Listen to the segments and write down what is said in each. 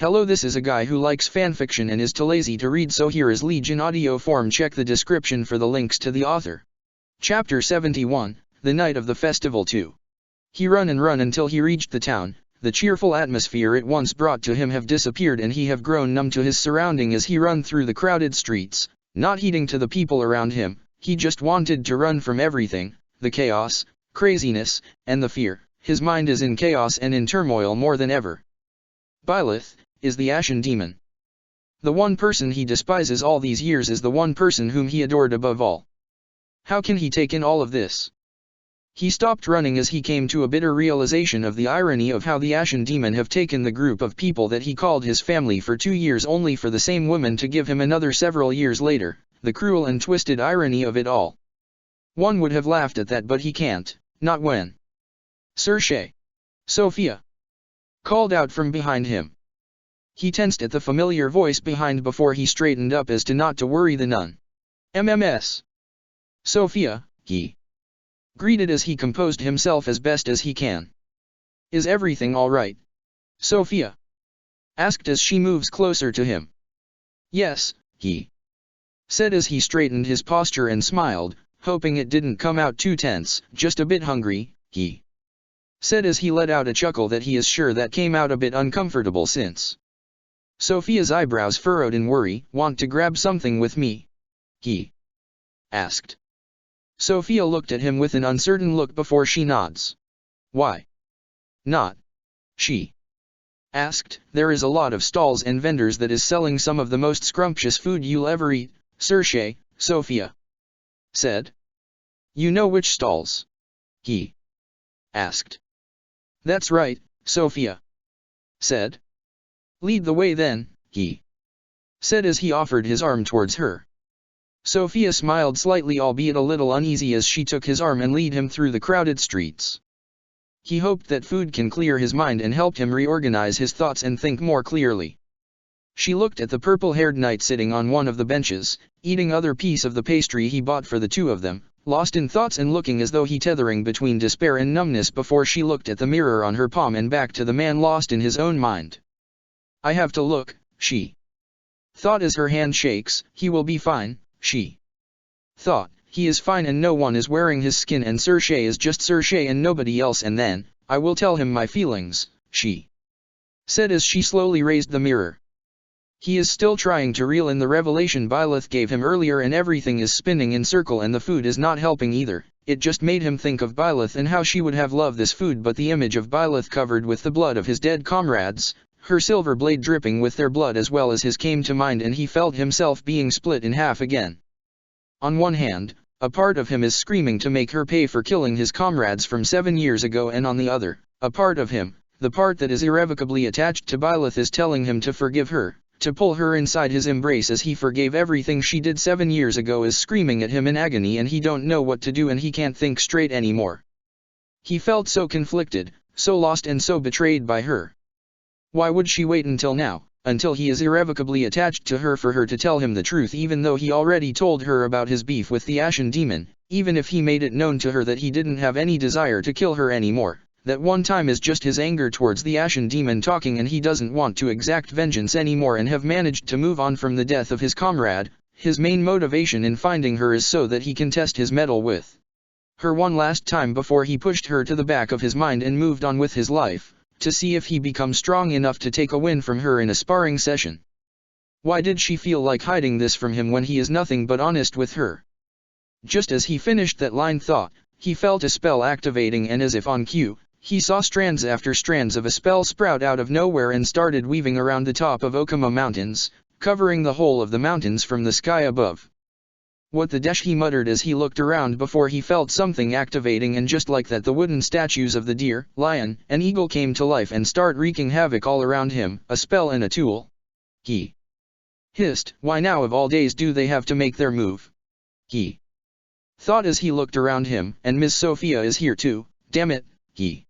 Hello, this is a guy who likes fanfiction and is too lazy to read, so here is Liege in audio form. Check the description for the links to the author. Chapter 71, The Night of the Festival 2. He run and run until he reached the town. The cheerful atmosphere it once brought to him have disappeared, and he have grown numb to his surrounding as he run through the crowded streets, not heeding to the people around him. He just wanted to run from everything, the chaos, craziness, and the fear. His mind is in chaos and in turmoil more than ever. Byleth is the Ashen Demon. The one person he despises all these years is the one person whom he adored above all. How can he take in all of this? He stopped running as he came to a bitter realization of the irony of how the Ashen Demon have taken the group of people that he called his family for 2 years, only for the same woman to give him another several years later. The cruel and twisted irony of it all. One would have laughed at that, but he can't, not when Circe, Sophia, called out from behind him. He tensed at the familiar voice behind before he straightened up as to not to worry the nun. MMS. Sophia, he greeted as he composed himself as best as he can. Is everything all right, Sophia? Asked as she moves closer to him. Yes, he said as he straightened his posture and smiled, hoping it didn't come out too tense. Just a bit hungry, he said as he let out a chuckle that he is sure that came out a bit uncomfortable since Sophia's eyebrows furrowed in worry. Want to grab something with me? He asked. Sophia looked at him with an uncertain look before she nods. Why not? She asked. There is a lot of stalls and vendors that is selling some of the most scrumptious food you'll ever eat, Circe, Sophia said. You know which stalls? He asked. That's right, Sophia said. Lead the way then, he said as he offered his arm towards her. Sophia smiled slightly, albeit a little uneasy, as she took his arm and led him through the crowded streets. He hoped that food can clear his mind and help him reorganize his thoughts and think more clearly. She looked at the purple-haired knight sitting on one of the benches, eating other piece of the pastry he bought for the two of them, lost in thoughts and looking as though he tethering between despair and numbness before she looked at the mirror on her palm and back to the man lost in his own mind. I have to look, she thought as her hand shakes. He will be fine, she thought. He is fine and no one is wearing his skin, and Circe is just Circe and nobody else, and then I will tell him my feelings, she said as she slowly raised the mirror. He is still trying to reel in the revelation Byleth gave him earlier, and everything is spinning in circle, and the food is not helping either. It just made him think of Byleth and how she would have loved this food, but the image of Byleth covered with the blood of his dead comrades, her silver blade dripping with their blood as well as his, came to mind, and he felt himself being split in half again. On one hand, a part of him is screaming to make her pay for killing his comrades from 7 years ago, and on the other, a part of him, the part that is irrevocably attached to Byleth, is telling him to forgive her, to pull her inside his embrace as he forgave everything she did 7 years ago, is screaming at him in agony, and he don't know what to do and he can't think straight anymore. He felt so conflicted, so lost and so betrayed by her. Why would she wait until now, until he is irrevocably attached to her, for her to tell him the truth, even though he already told her about his beef with the Ashen Demon, even if he made it known to her that he didn't have any desire to kill her anymore, that one time is just his anger towards the Ashen Demon talking, and he doesn't want to exact vengeance anymore and have managed to move on from the death of his comrade. His main motivation in finding her is so that he can test his mettle with her one last time before he pushed her to the back of his mind and moved on with his life, to see if he becomes strong enough to take a win from her in a sparring session. Why did she feel like hiding this from him when he is nothing but honest with her? Just as he finished that line thought, he felt a spell activating, and as if on cue, he saw strands after strands of a spell sprout out of nowhere and started weaving around the top of Okama Mountains, covering the whole of the mountains from the sky above. What the dash, he muttered as he looked around before he felt something activating, and just like that the wooden statues of the deer, lion, and eagle came to life and start wreaking havoc all around him. A spell and a tool, he hissed. Why now of all days do they have to make their move? He thought as he looked around him. And Miss Sophia is here too, damn it, he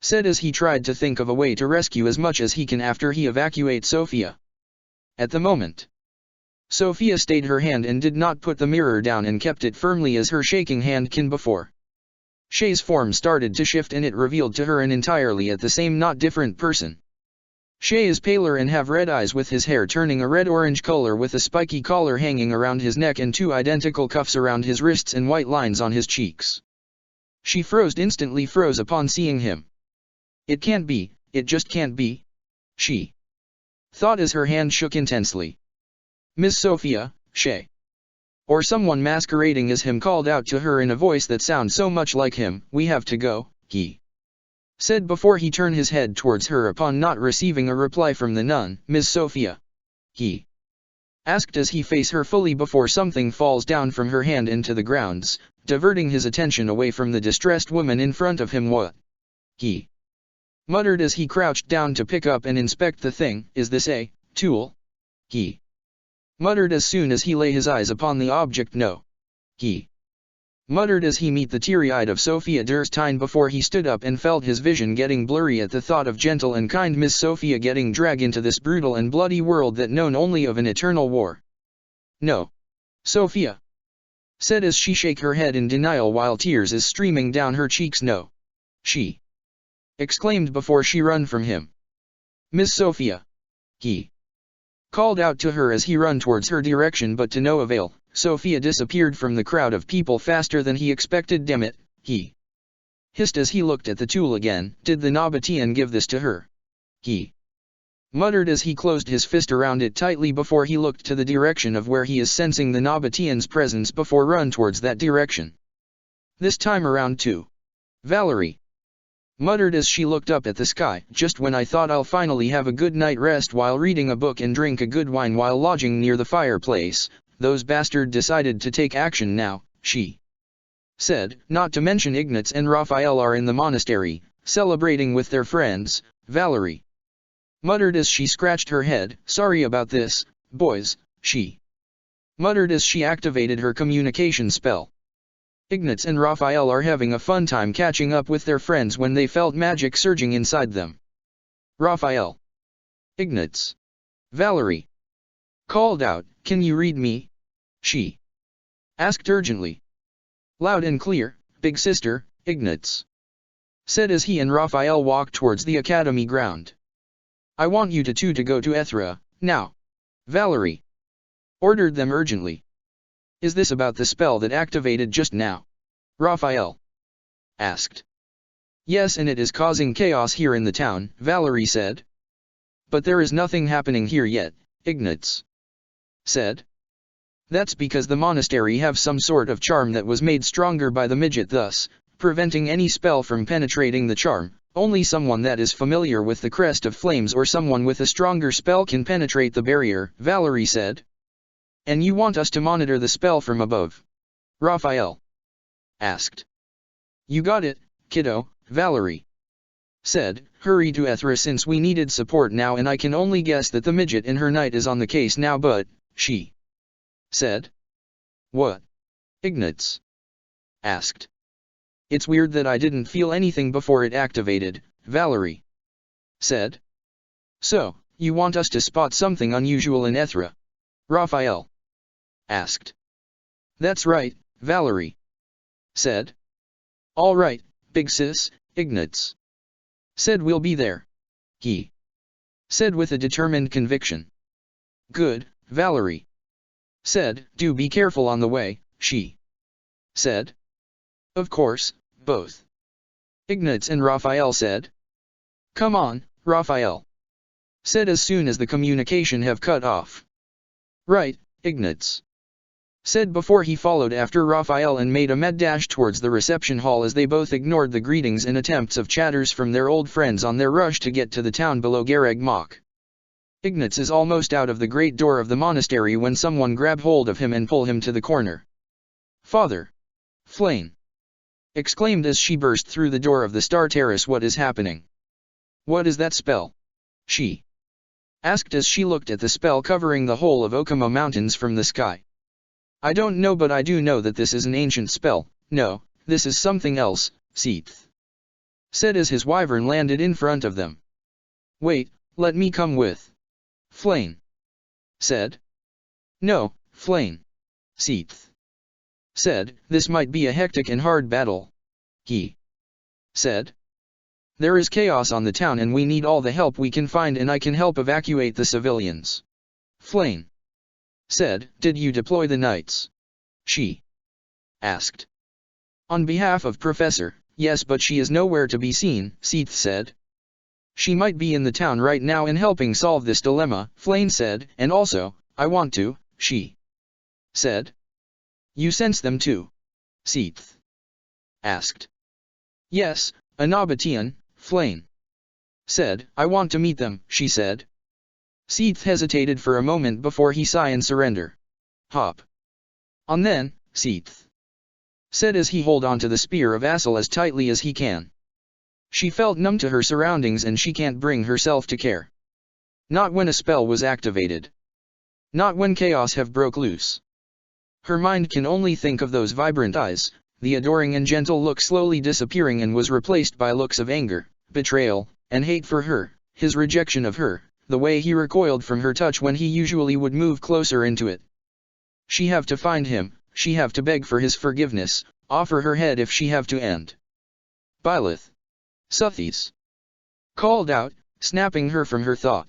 said as he tried to think of a way to rescue as much as he can after he evacuates Sophia. At the moment, Sophia stayed her hand and did not put the mirror down and kept it firmly as her shaking hand can before. Shay's form started to shift and it revealed to her an entirely at the same not different person. Shay is paler and have red eyes with his hair turning a red-orange color with a spiky collar hanging around his neck and two identical cuffs around his wrists and white lines on his cheeks. She instantly froze upon seeing him. It can't be, it just can't be, she thought as her hand shook intensely. Miss Sophia, Shay. Or someone masquerading as him called out to her in a voice that sounded so much like him. We have to go, he said before he turned his head towards her upon not receiving a reply from the nun. Miss Sophia, he asked as he faced her fully before something falls down from her hand into the grounds, diverting his attention away from the distressed woman in front of him. What? He muttered as he crouched down to pick up and inspect the thing. Is this a tool? He muttered as soon as he lay his eyes upon the object. No. He muttered as he met the teary-eyed of Sophia Durstein before he stood up and felt his vision getting blurry at the thought of gentle and kind Miss Sophia getting dragged into this brutal and bloody world that known only of an eternal war. No. Sophia said as she shook her head in denial while tears is streaming down her cheeks. No. She exclaimed before she run from him. Miss Sophia, he called out to her as he run towards her direction, but to no avail. Sophia disappeared from the crowd of people faster than he expected. Damn it, he hissed as he looked at the tool again. Did the Nabatean give this to her? He muttered as he closed his fist around it tightly before he looked to the direction of where he is sensing the Nabatean's presence before run towards that direction. This time around too. Valerie muttered as she looked up at the sky. Just when I thought I'll finally have a good night rest while reading a book and drink a good wine while lodging near the fireplace, those bastards decided to take action now, she said. Not to mention Ignatz and Raphael are in the monastery, celebrating with their friends. Valerie muttered as she scratched her head. Sorry about this, boys, she muttered as she activated her communication spell. Ignatz and Raphael are having a fun time catching up with their friends when they felt magic surging inside them. Raphael, Ignatz, Valerie called out, can you read me? She asked urgently. Loud and clear, big sister, Ignatz said as he and Raphael walked towards the academy ground. I want you two to go to Ethra, now. Valerie ordered them urgently. Is this about the spell that activated just now? Raphael asked. Yes, and it is causing chaos here in the town, Valerie said. But there is nothing happening here yet, Ignatz said. That's because the monastery have some sort of charm that was made stronger by the midget, thus preventing any spell from penetrating the charm. Only someone that is familiar with the crest of flames or someone with a stronger spell can penetrate the barrier, Valerie said. And you want us to monitor the spell from above? Raphael asked. You got it, kiddo, Valerie said. Hurry to Ethra since we needed support now, and I can only guess that the midget in her night is on the case now, but, she said. What? Ignatz asked. It's weird that I didn't feel anything before it activated, Valerie said. So, you want us to spot something unusual in Ethra? Raphael asked. That's right, Valerie said. All right, big sis, Ignatz said. We'll be there, he said with a determined conviction. Good, Valerie said. Do be careful on the way, she said. Of course, both Ignatz and Raphael said. Come on, Raphael said as soon as the communication have cut off. Right, Ignatz said before he followed after Raphael and made a mad dash towards the reception hall as they both ignored the greetings and attempts of chatters from their old friends on their rush to get to the town below Garag Mach. Ignatz is almost out of the great door of the monastery when someone grab hold of him and pull him to the corner. Father Flame exclaimed as she burst through the door of the Star Terrace. What is happening? What is that spell? She asked as she looked at the spell covering the whole of Okama Mountains from the sky. I don't know, but I do know that this is an ancient spell. No, this is something else, Seath said as his wyvern landed in front of them. Wait, let me come with. Flame said. No, Flame, Seath said. This might be a hectic and hard battle, he said. There is chaos on the town and we need all the help we can find, and I can help evacuate the civilians. Flame said, did you deploy the knights? She asked. On behalf of Professor, yes, but she is nowhere to be seen, Seath said. She might be in the town right now and helping solve this dilemma, Flame said, and also, I want to, she said. You sense them too? Seath asked. Yes, Anabatian, Flame said, I want to meet them, she said. Seath hesitated for a moment before he sighed and surrender. Hop on then, Seath said as he held on to the spear of Assel as tightly as he can. She felt numb to her surroundings and she can't bring herself to care. Not when a spell was activated. Not when chaos have broke loose. Her mind can only think of those vibrant eyes, the adoring and gentle look slowly disappearing and was replaced by looks of anger, betrayal, and hate for her, his rejection of her, the way he recoiled from her touch when he usually would move closer into it. She have to find him, she have to beg for his forgiveness, offer her head if she have to end. Byleth Suthies called out, snapping her from her thought.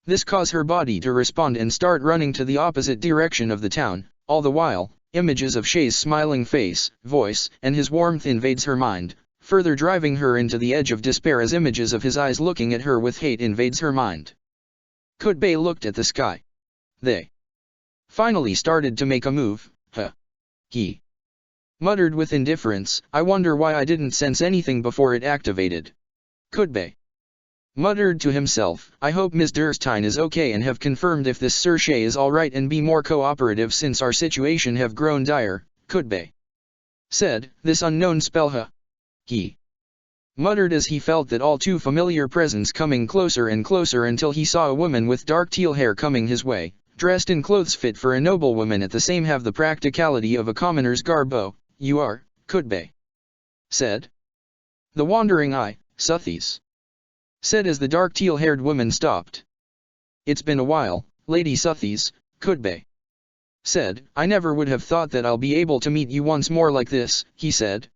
This caused her body to respond and start running to the opposite direction of the town, all the while, images of Shay's smiling face, voice, and his warmth invades her mind, further driving her into the edge of despair as images of his eyes looking at her with hate invades her mind. Kudbei looked at the sky. They finally started to make a move, huh? He muttered with indifference, I wonder why I didn't sense anything before it activated. Kudbei muttered to himself, I hope Ms. Durstein is okay and have confirmed if this Sir Shay is alright and be more cooperative since our situation have grown dire, Kudbei said, this unknown spell huh? He muttered as he felt that all too familiar presence coming closer and closer until he saw a woman with dark teal hair coming his way, dressed in clothes fit for a noblewoman at the same have the practicality of a commoner's garb. Oh, you are, Kudbei said. The wandering eye, Suthies said as the dark teal-haired woman stopped. It's been a while, Lady Suthies, Kudbei said. I never would have thought that I'll be able to meet you once more like this, he said.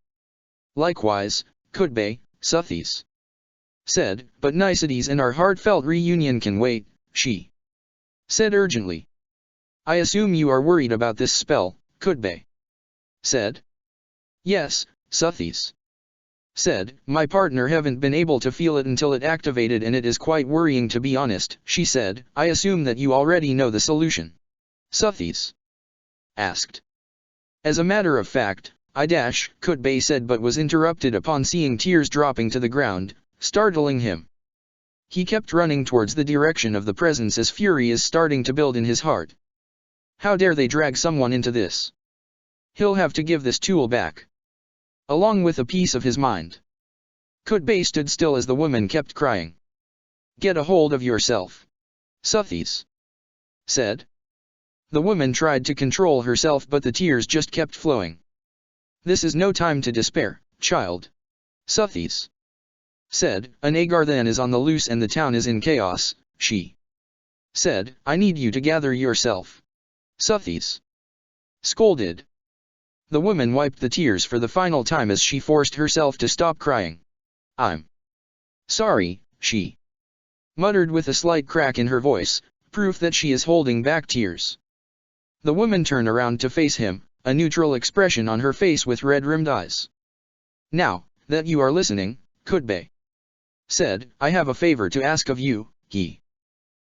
Likewise, Kudbei, Suthies said, but niceties and our heartfelt reunion can wait, she said urgently. I assume you are worried about this spell, Kudbei said. Yes, Suthies said, my partner haven't been able to feel it until it activated and it is quite worrying to be honest, she said. I assume that you already know the solution. Suthies asked. As a matter of fact, Kudbei said but was interrupted upon seeing tears dropping to the ground, startling him. He kept running towards the direction of the presence as fury is starting to build in his heart. How dare they drag someone into this? He'll have to give this tool back, along with a piece of his mind. Kudbei stood still as the woman kept crying. Get a hold of yourself, Suthies said. The woman tried to control herself but the tears just kept flowing. This is no time to despair, child, Suthies said. An Agarthan is on the loose and the town is in chaos, she said. I need you to gather yourself, Suthies scolded. The woman wiped the tears for the final time as she forced herself to stop crying. I'm sorry, she muttered with a slight crack in her voice, proof that she is holding back tears. The woman turned around to face him, a neutral expression on her face with red-rimmed eyes. Now, that you are listening, Kudbei said, I have a favor to ask of you, he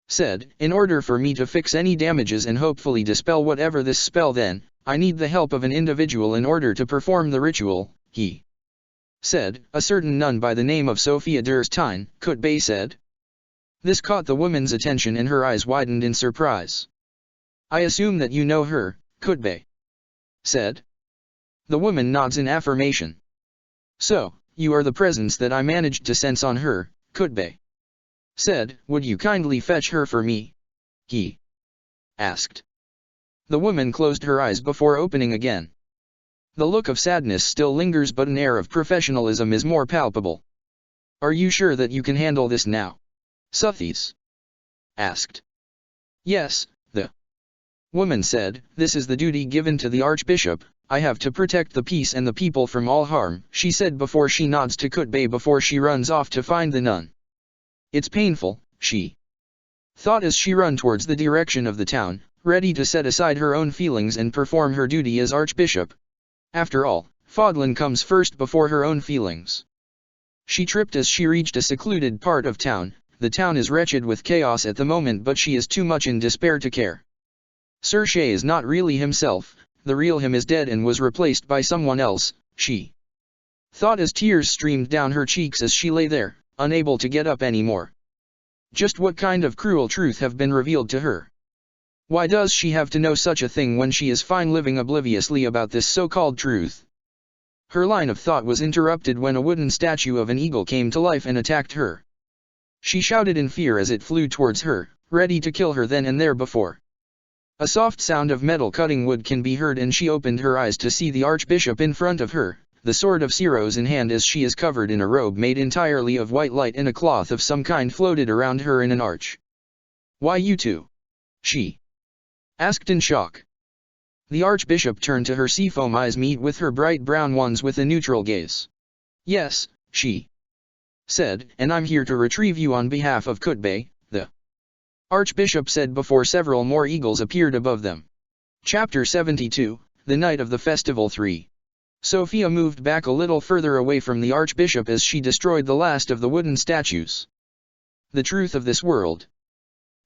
said. In order for me to fix any damages and hopefully dispel whatever this spell then, I need the help of an individual in order to perform the ritual, he said. A certain nun by the name of Sophia Durstein, Kudbei said. This caught the woman's attention and her eyes widened in surprise. I assume that you know her, Kudbei said. The woman nods in affirmation. So, you are the presence that I managed to sense on her, Kudbei said. Would you kindly fetch her for me? He asked. The woman closed her eyes before opening again. The look of sadness still lingers but an air of professionalism is more palpable. Are you sure that you can handle this now? Suthies asked. Yes, the woman said, this is the duty given to the Archbishop, I have to protect the peace and the people from all harm, she said before she nods to Kutbay before she runs off to find the nun. It's painful, she thought as she ran towards the direction of the town, ready to set aside her own feelings and perform her duty as archbishop. After all, Fodlan comes first before her own feelings. She tripped as she reached a secluded part of town. The town is wretched with chaos at the moment, but she is too much in despair to care. Sir Shay is not really himself, the real him is dead and was replaced by someone else, she thought as tears streamed down her cheeks as she lay there, unable to get up anymore. Just what kind of cruel truth have been revealed to her? Why does she have to know such a thing when she is fine living obliviously about this so-called truth? Her line of thought was interrupted when a wooden statue of an eagle came to life and attacked her. She shouted in fear as it flew towards her, ready to kill her then and there before. A soft sound of metal cutting wood can be heard and she opened her eyes to see the archbishop in front of her, the sword of Siros in hand as she is covered in a robe made entirely of white light and a cloth of some kind floated around her in an arch. Why you two? She asked in shock. The archbishop turned to her seafoam eyes meet with her bright brown ones with a neutral gaze. Yes, she said, and I'm here to retrieve you on behalf of Kutbay, the archbishop said before several more eagles appeared above them. Chapter 72, The Night of the Festival 3. Sophia moved back a little further away from the archbishop as she destroyed the last of the wooden statues. The truth of this world.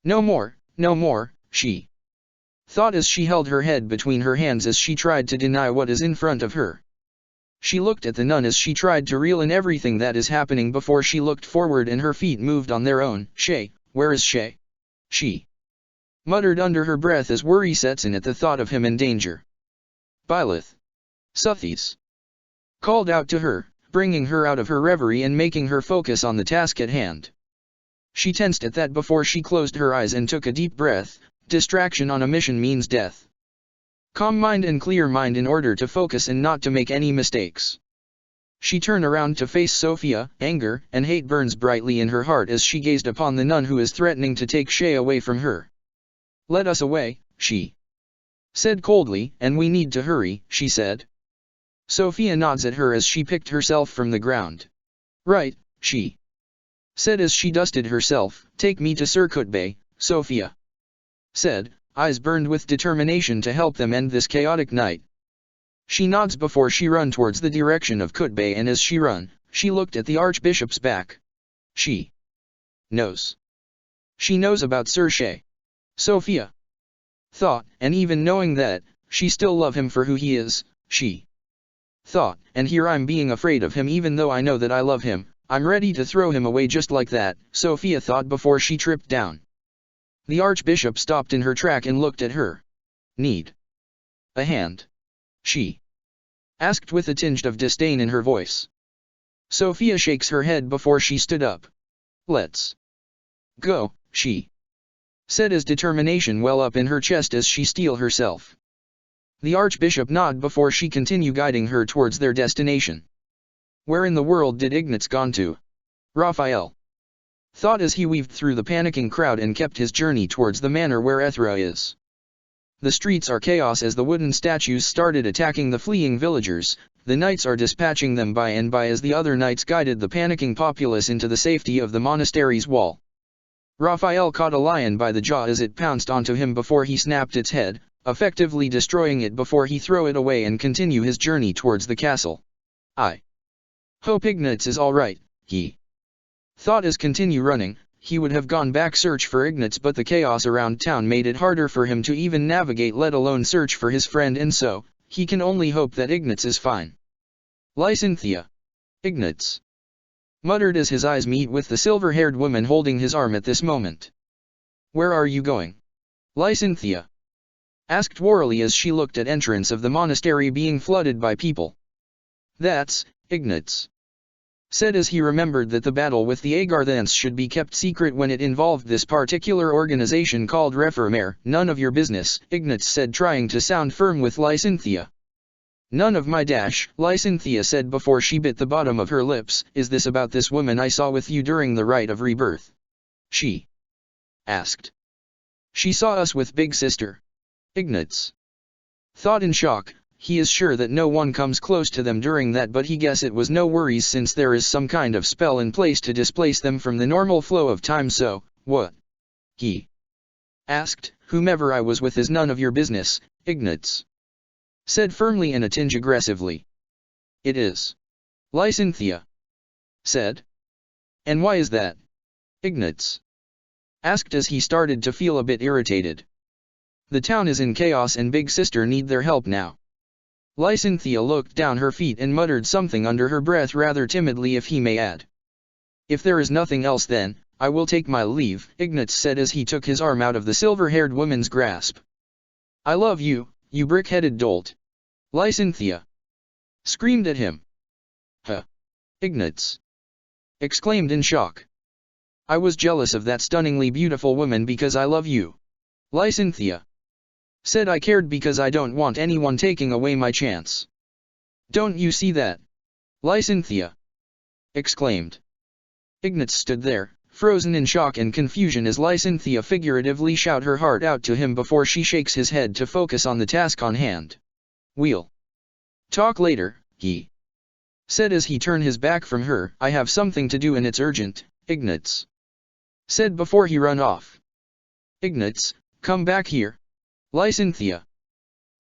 No more, she thought as she held her head between her hands as she tried to deny what is in front of her. She looked at the nun as she tried to reel in everything that is happening before she looked forward and her feet moved on their own. Shay, where is Shay? She muttered under her breath as worry sets in at the thought of him in danger. Byleth. Suthies called out to her, bringing her out of her reverie and making her focus on the task at hand. She tensed at that before she closed her eyes and took a deep breath. Distraction on a mission means death. Calm mind and clear mind in order to focus and not to make any mistakes. She turned around to face Sophia. Anger and hate burns brightly in her heart as she gazed upon the nun who is threatening to take Shay away from her. Let us away, she said coldly, and we need to hurry, she said. Sophia nods at her as she picked herself from the ground. Right, she said as she dusted herself. Take me to Sir Kutbay, Sophia said, eyes burned with determination to help them end this chaotic night. She nods before she run towards the direction of Kutbay, and as she run, she looked at the archbishop's back. She knows. She knows about Sir Shay. Sophia thought, and even knowing that, she still love him for who he is, she thought, and here I'm being afraid of him even though I know that I love him, I'm ready to throw him away just like that, Sophia thought before she tripped down. The archbishop stopped in her track and looked at her. Need a hand? She asked with a tinge of disdain in her voice. Sophia shakes her head before she stood up. Let's go, she said as determination well up in her chest as she steel herself. The archbishop nodded before she continued guiding her towards their destination. Where in the world did Ignatz gone to? Raphael thought as he weaved through the panicking crowd and kept his journey towards the manor where Ethra is. The streets are chaos as the wooden statues started attacking the fleeing villagers. The knights are dispatching them by and by as the other knights guided the panicking populace into the safety of the monastery's wall. Raphael caught a lion by the jaw as it pounced onto him before he snapped its head, effectively destroying it before he threw it away and continue his journey towards the castle. I hope Ignatz is alright, he thought as continue running. He would have gone back search for Ignatz, but the chaos around town made it harder for him to even navigate, let alone search for his friend, and so, he can only hope that Ignatz is fine. Lysynthia. Ignatz muttered as his eyes meet with the silver-haired woman holding his arm at this moment. Where are you going? Lysynthia asked warily as she looked at entrance of the monastery being flooded by people. That's Ignatz said as he remembered that the battle with the Agarthans should be kept secret when it involved this particular organization called Reformer. None of your business, Ignatz said, trying to sound firm with Lysynthia. None of my dash, Lysynthia said before she bit the bottom of her lips. Is this about this woman I saw with you during the rite of rebirth? She asked. She saw us with Big Sister. Ignatz thought in shock. he is sure that no one comes close to them during that, but he guess it was no worries since there is some kind of spell in place to displace them from the normal flow of time. So, what? He asked. Whomever I was with is none of your business, Ignatz said firmly and a tinge aggressively. It is. Lysynthia said. And why is that? Ignatz asked as he started to feel a bit irritated. The town is in chaos and Big Sister need their help now. Lysynthia looked down her feet and muttered something under her breath rather timidly, if he may add. If there is nothing else then, I will take my leave, Ignatz said as he took his arm out of the silver-haired woman's grasp. I love you, you brick-headed dolt. Lysynthia screamed at him. Huh! Ignatz exclaimed in shock. I was jealous of that stunningly beautiful woman because I love you. Lysynthia said I cared because I don't want anyone taking away my chance. Don't you see that? Lysynthia exclaimed. Ignatz stood there, frozen in shock and confusion as Lysynthia figuratively shout her heart out to him before she shakes his head to focus on the task on hand. We'll talk later, he said as he turned his back from her. I have something to do and it's urgent, Ignatz said before he run off. Ignatz, come back here. Lysynthia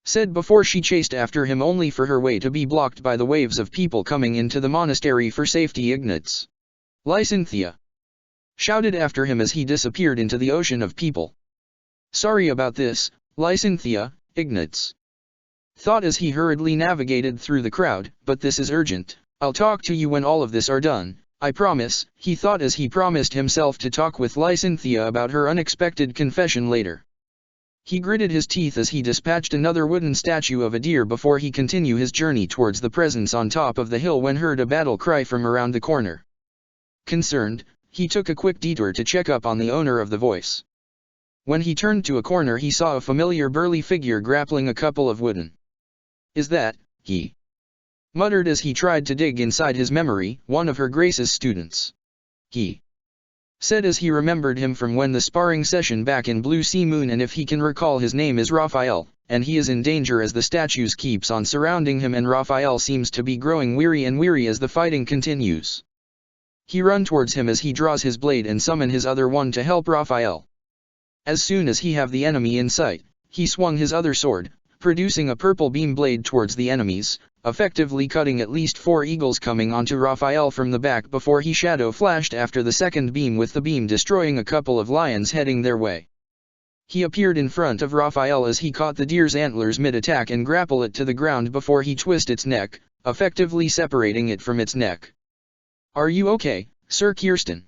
said before she chased after him, only for her way to be blocked by the waves of people coming into the monastery for safety. Ignatz, Lysynthia shouted after him as he disappeared into the ocean of people. Sorry about this, Lysynthia, Ignatz thought as he hurriedly navigated through the crowd, but this is urgent. I'll talk to you when all of this are done, I promise, he thought as he promised himself to talk with Lysynthia about her unexpected confession later. He gritted his teeth as he dispatched another wooden statue of a deer before he continued his journey towards the presence on top of the hill when heard a battle cry from around the corner. Concerned, he took a quick detour to check up on the owner of the voice. When he turned to a corner he saw a familiar burly figure grappling a couple of wooden. Is that, he muttered as he tried to dig inside his memory, one of her Grace's students. He said as he remembered him from when the sparring session back in Blue Sea Moon, and if he can recall his name is Raphael, and he is in danger as the statues keeps on surrounding him and Raphael seems to be growing weary as the fighting continues. He run towards him as he draws his blade and summon his other one to help Raphael. As soon as he have the enemy in sight, he swung his other sword, producing a purple beam blade towards the enemies, effectively cutting at least 4 eagles coming onto Raphael from the back before he shadow flashed after the second beam, with the beam destroying a couple of lions heading their way. He appeared in front of Raphael as he caught the deer's antlers mid-attack and grapple it to the ground before he twist its neck, effectively separating it from its neck. Are you okay, Sir Kirsten?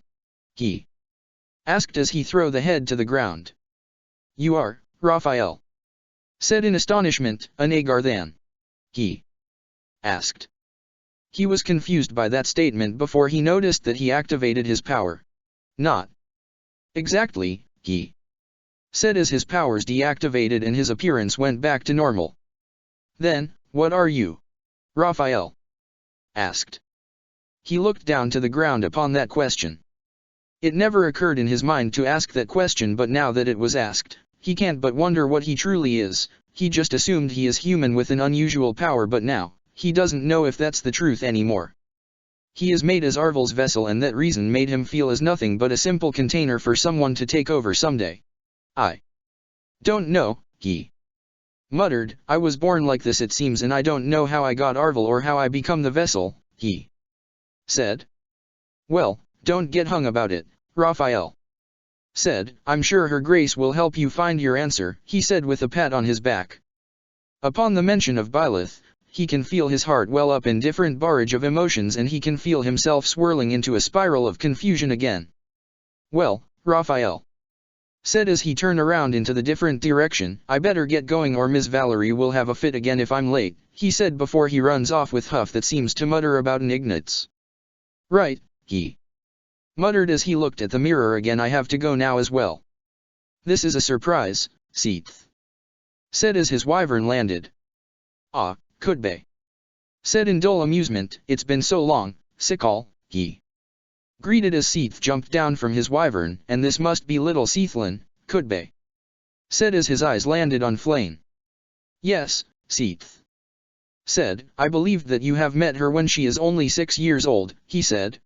He asked as he threw the head to the ground. You are, Raphael said in astonishment. An Agar then? He asked. He was confused by that statement before he noticed that he activated his power. Not exactly, he said as his powers deactivated and his appearance went back to normal. Then, what are you? Raphael asked. He looked down to the ground upon that question. It never occurred in his mind to ask that question, but now that it was asked, he can't but wonder what he truly is. He just assumed he is human with an unusual power, but now, he doesn't know if that's the truth anymore. He is made as Arvel's vessel, and that reason made him feel as nothing but a simple container for someone to take over someday. I don't know, he muttered. I was born like this it seems, and I don't know how I got Arvel or how I become the vessel, he said. Well, don't get hung about it, Raphael said. I'm sure Her Grace will help you find your answer, he said with a pat on his back. Upon the mention of Byleth, he can feel his heart well up in different barrage of emotions, and he can feel himself swirling into a spiral of confusion again. Well, Raphael said as he turned around into the different direction, I better get going or Miss Valerie will have a fit again if I'm late, he said before he runs off with huff that seems to mutter about an Ignatz. Right, he muttered as he looked at the mirror again. I have to go now as well. This is a surprise, Seath said as his wyvern landed. Ah, could be, said in dull amusement. It's been so long, Sikal, he greeted as Seath jumped down from his wyvern. And this must be little Seathlin, could be, said as his eyes landed on Flame. Yes, Seath Said, I believed that you have met her when she is only 6 years old, he said.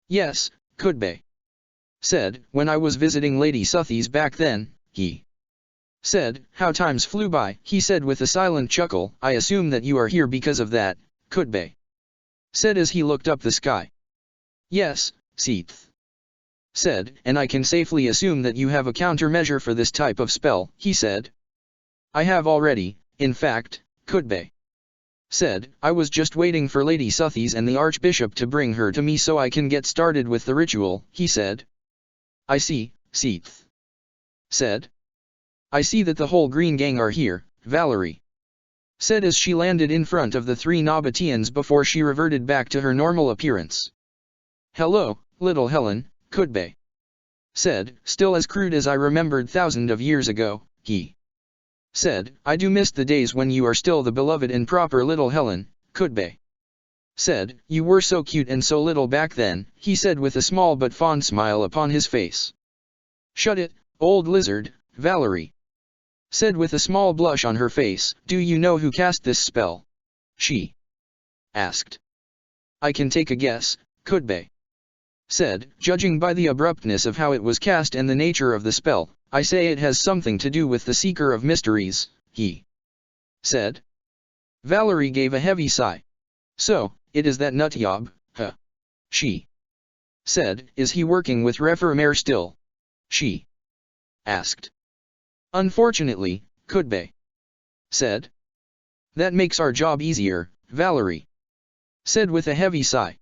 Yes, Kudbe. Said, when I was visiting Lady Suthies back then, he said, how times flew by, he said with a silent chuckle, I assume that you are here because of that, Kudbe. Said as he looked up the sky. Yes, Seath. Said, and I can safely assume that you have a countermeasure for this type of spell, he said. I have already, in fact, Kudbe. Said, I was just waiting for Lady Suthies and the Archbishop to bring her to me so I can get started with the ritual, he said. I see, Seath. Said. I see that the whole Green Gang are here, Valerie. Said as she landed in front of the 3 Nabateans before she reverted back to her normal appearance. Hello, little Helen, Kudbe. Said, still as crude as I remembered thousands of years ago, he said, I do miss the days when you are still the beloved and proper little Helen, Kudbe. Said, you were so cute and so little back then, he said with a small but fond smile upon his face. Shut it, old lizard, Valerie. Said with a small blush on her face, do you know who cast this spell? She asked. I can take a guess, Kudbe. Said, judging by the abruptness of how it was cast and the nature of the spell, I say it has something to do with the Seeker of Mysteries, he said. Valerie gave a heavy sigh. So, it is that nutjob, huh? She said, is he working with Reformer still? She asked. Unfortunately, Kudbe said. That makes our job easier, Valerie said with a heavy sigh.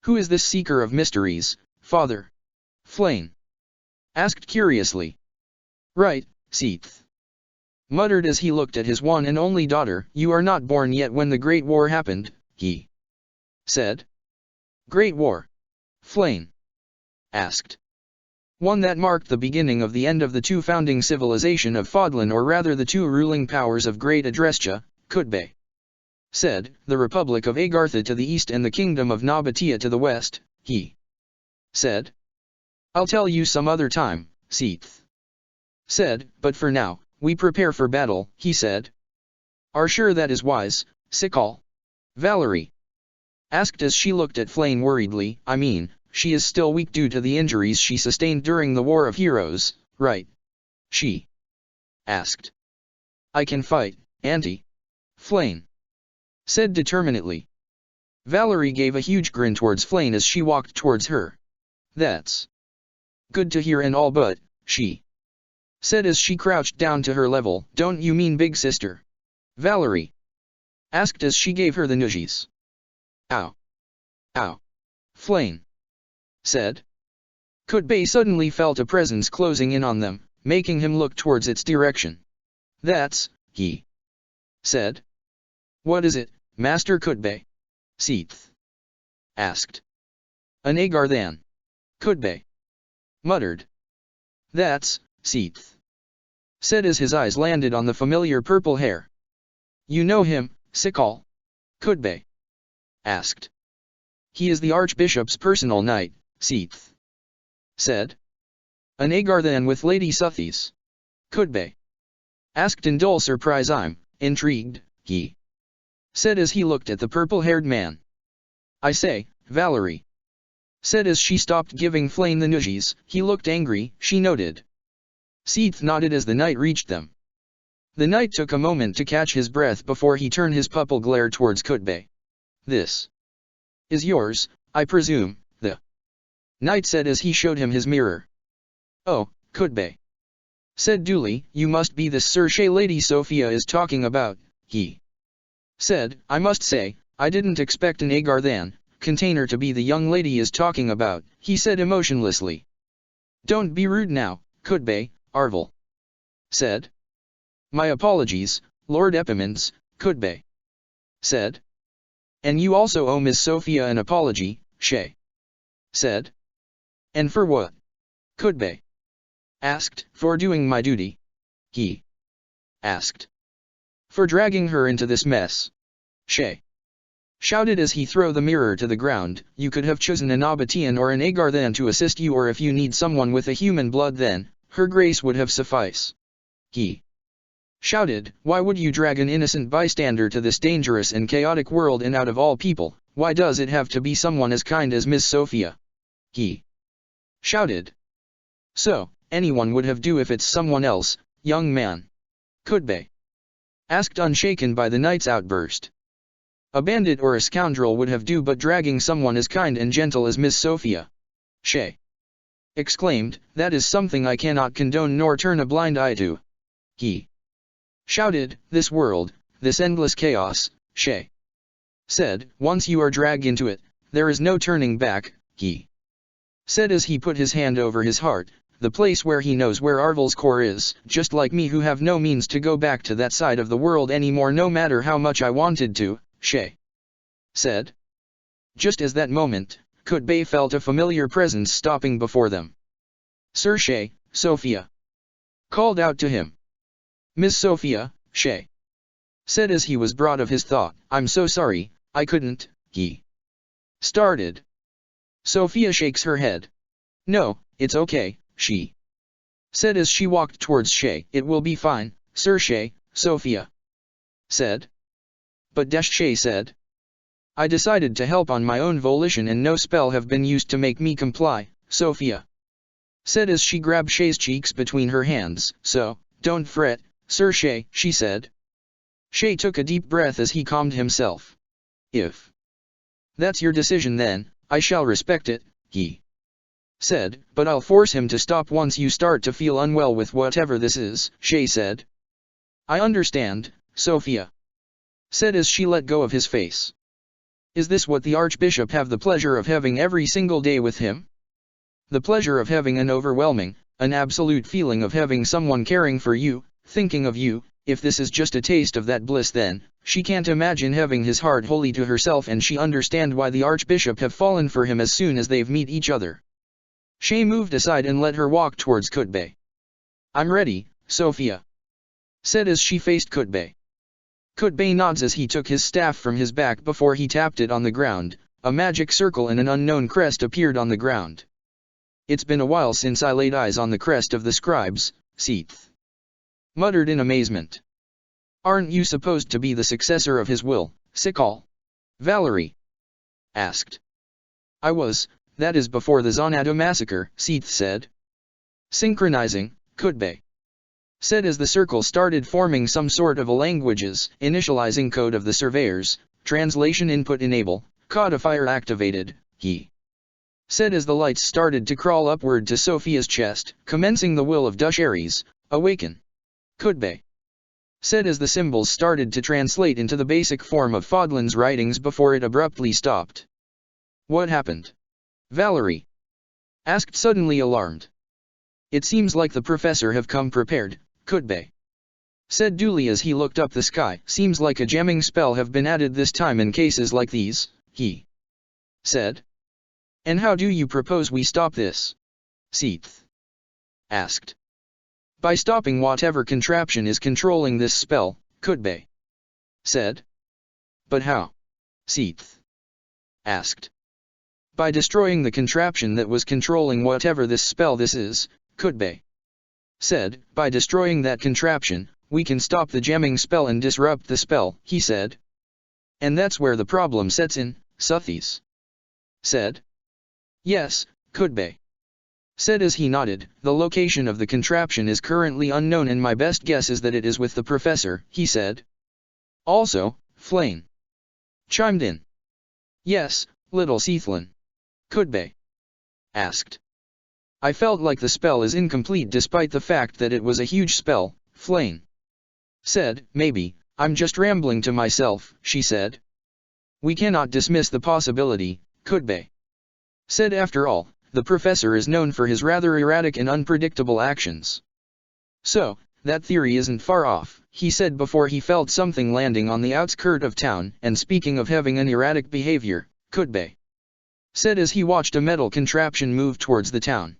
Who is this Seeker of Mysteries, Father? Flame asked curiously. Right, Seath muttered as he looked at his one and only daughter. You are not born yet when the Great War happened, he said. Great War? Flame asked. One that marked the beginning of the end of the 2 founding civilization of Fodlan, or rather the 2 ruling powers of Great Adrestia, Kudbe said, the Republic of Agartha to the east and the Kingdom of Nabatea to the west, he said. I'll tell you some other time, Seath said, but for now, we prepare for battle, he said. Are sure that is wise, Sikal? Valerie asked as she looked at Flame worriedly. I mean, she is still weak due to the injuries she sustained during the War of Heroes, right? She asked. I can fight, Auntie. Flame said determinedly. Valerie gave a huge grin towards Flame as she walked towards her. That's good to hear and all, but, she said as she crouched down to her level. Don't you mean big sister? Valerie asked as she gave her the nudgies. Ow. Ow. Flame said. Kudbe suddenly felt a presence closing in on them, making him look towards its direction. That's, he said. What is it, Master Kudbe? Seath asked. An Agarthan. Kudbe muttered. That's, Seath said as his eyes landed on the familiar purple hair. You know him, Sikal? Kudbe asked. He is the Archbishop's personal knight, Seath said. An Agarthan with Lady Suthies? Kudbe asked in dull surprise. I'm intrigued, he said as he looked at the purple-haired man. I say, Valerie said as she stopped giving Flame the nudgies. He looked angry, she noted. Seath nodded as the knight reached them. The knight took a moment to catch his breath before he turned his pupil glare towards Kudbe. This is yours, I presume, the knight said as he showed him his mirror. Oh, Kudbe said Dooley, you must be the Circe Lady Sophia is talking about, he said. I must say, I didn't expect an Agarthan container to be the young lady is talking about, he said emotionlessly. Don't be rude now, Kudbe, Arvel said. My apologies, Lord Epimans, Kudbe said. And you also owe Miss Sophia an apology, Shay said. And for what? Kudbe asked. For doing my duty, he asked. For dragging her into this mess, Shay shouted as he threw the mirror to the ground. You could have chosen an Nabatean or an Agarthan to assist you, or if you need someone with a human blood then, her grace would have suffice. He shouted, "Why would you drag an innocent bystander to this dangerous and chaotic world, and out of all people, why does it have to be someone as kind as Miss Sophia?" He shouted. "So, anyone would have do if it's someone else, young man." Could be asked, unshaken by the knight's outburst. "A bandit or a scoundrel would have do, but dragging someone as kind and gentle as Miss Sophia," Shay exclaimed, "that is something I cannot condone nor turn a blind eye to." He shouted, "This world, this endless chaos," Shay said, "once you are dragged into it, there is no turning back," he said as he put his hand over his heart, "the place where he knows where Arvel's core is, just like me who have no means to go back to that side of the world anymore no matter how much I wanted to," Shay said. Just as that moment, Kutbay felt a familiar presence stopping before them. "Sir Shay, Sophia," called out to him. "Miss Sophia," Shay said as he was brought of his thought. "I'm so sorry, I couldn't," he started. Sophia shakes her head. "No, it's okay," she said as she walked towards Shay. "It will be fine, Sir Shay," Sophia said. "But Shay said, I decided to help on my own volition and no spell have been used to make me comply," Sophia said as she grabbed Shay's cheeks between her hands. "So, don't fret, Sir Shay," she said. Shay took a deep breath as he calmed himself. "If that's your decision, then I shall respect it," he said, "but I'll force him to stop once you start to feel unwell with whatever this is," Shay said. "I understand," Sophia said as she let go of his face. "Is this what the Archbishop have the pleasure of having every single day with him? The pleasure of having an overwhelming, an absolute feeling of having someone caring for you, thinking of you? If this is just a taste of that bliss, then she can't imagine having his heart wholly to herself, and she understand why the Archbishop have fallen for him as soon as they've meet each other." Shay moved aside and let her walk towards Kutbay. "I'm ready," Sophia said as she faced Kutbay. Kutbay nods as he took his staff from his back before he tapped it on the ground. A magic circle and an unknown crest appeared on the ground. "It's been a while since I laid eyes on the crest of the scribes," Seath muttered in amazement. "Aren't you supposed to be the successor of his will, Sikal?" Valerie asked. "I was, that is before the Zonado massacre," Seath said. "Synchronizing," Kutbay said as the circle started forming some sort of a languages, initializing code of the surveyors, translation input enable, codifier activated, he said as the lights started to crawl upward to Sophia's chest, commencing the will of Aries, awaken. Kutbay said as the symbols started to translate into the basic form of Fodlan's writings before it abruptly stopped. "What happened?" Valerie asked, suddenly alarmed. "It seems like the professor have come prepared," Kutbay said dully as he looked up the sky. "Seems like a jamming spell have been added this time in cases like these," he said. "And how do you propose we stop this?" Seath asked. "By stopping whatever contraption is controlling this spell," Kutbay said. "But how?" Seath asked. "By destroying the contraption that was controlling whatever this spell this is," Kutbay said. "By destroying that contraption, we can stop the jamming spell and disrupt the spell," he said. "And that's where the problem sets in," Suthies said. "Yes," Kutbay said as he nodded. "The location of the contraption is currently unknown and my best guess is that it is with the professor," he said. "Also, Flame chimed in. "Yes, little Seathlin?" Kutbay asked. "I felt like the spell is incomplete despite the fact that it was a huge spell," Flame said. "Maybe, I'm just rambling to myself," she said. "We cannot dismiss the possibility," Kutbay said. "After all, the professor is known for his rather erratic and unpredictable actions. So, that theory isn't far off," he said before he felt something landing on the outskirt of town. "And speaking of having an erratic behavior," Kutbay said as he watched a metal contraption move towards the town.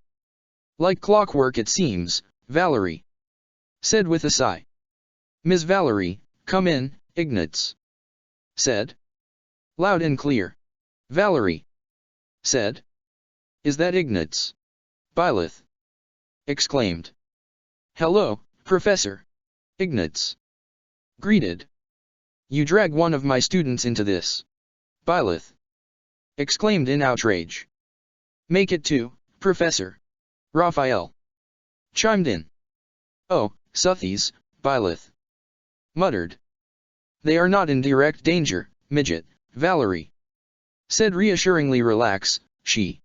"Like clockwork it seems," Valerie said with a sigh. "Miss Valerie, come in," Ignatz said. "Loud and clear," Valerie said. "Is that Ignatz?" Byleth exclaimed. "Hello, Professor," Ignatz greeted. You drag one of my students into this. Byleth exclaimed in outrage. Make it two, Professor. Raphael chimed in. Oh, Suthies, Byleth muttered. They are not in direct danger, midget, Valerie said reassuringly. Relax, she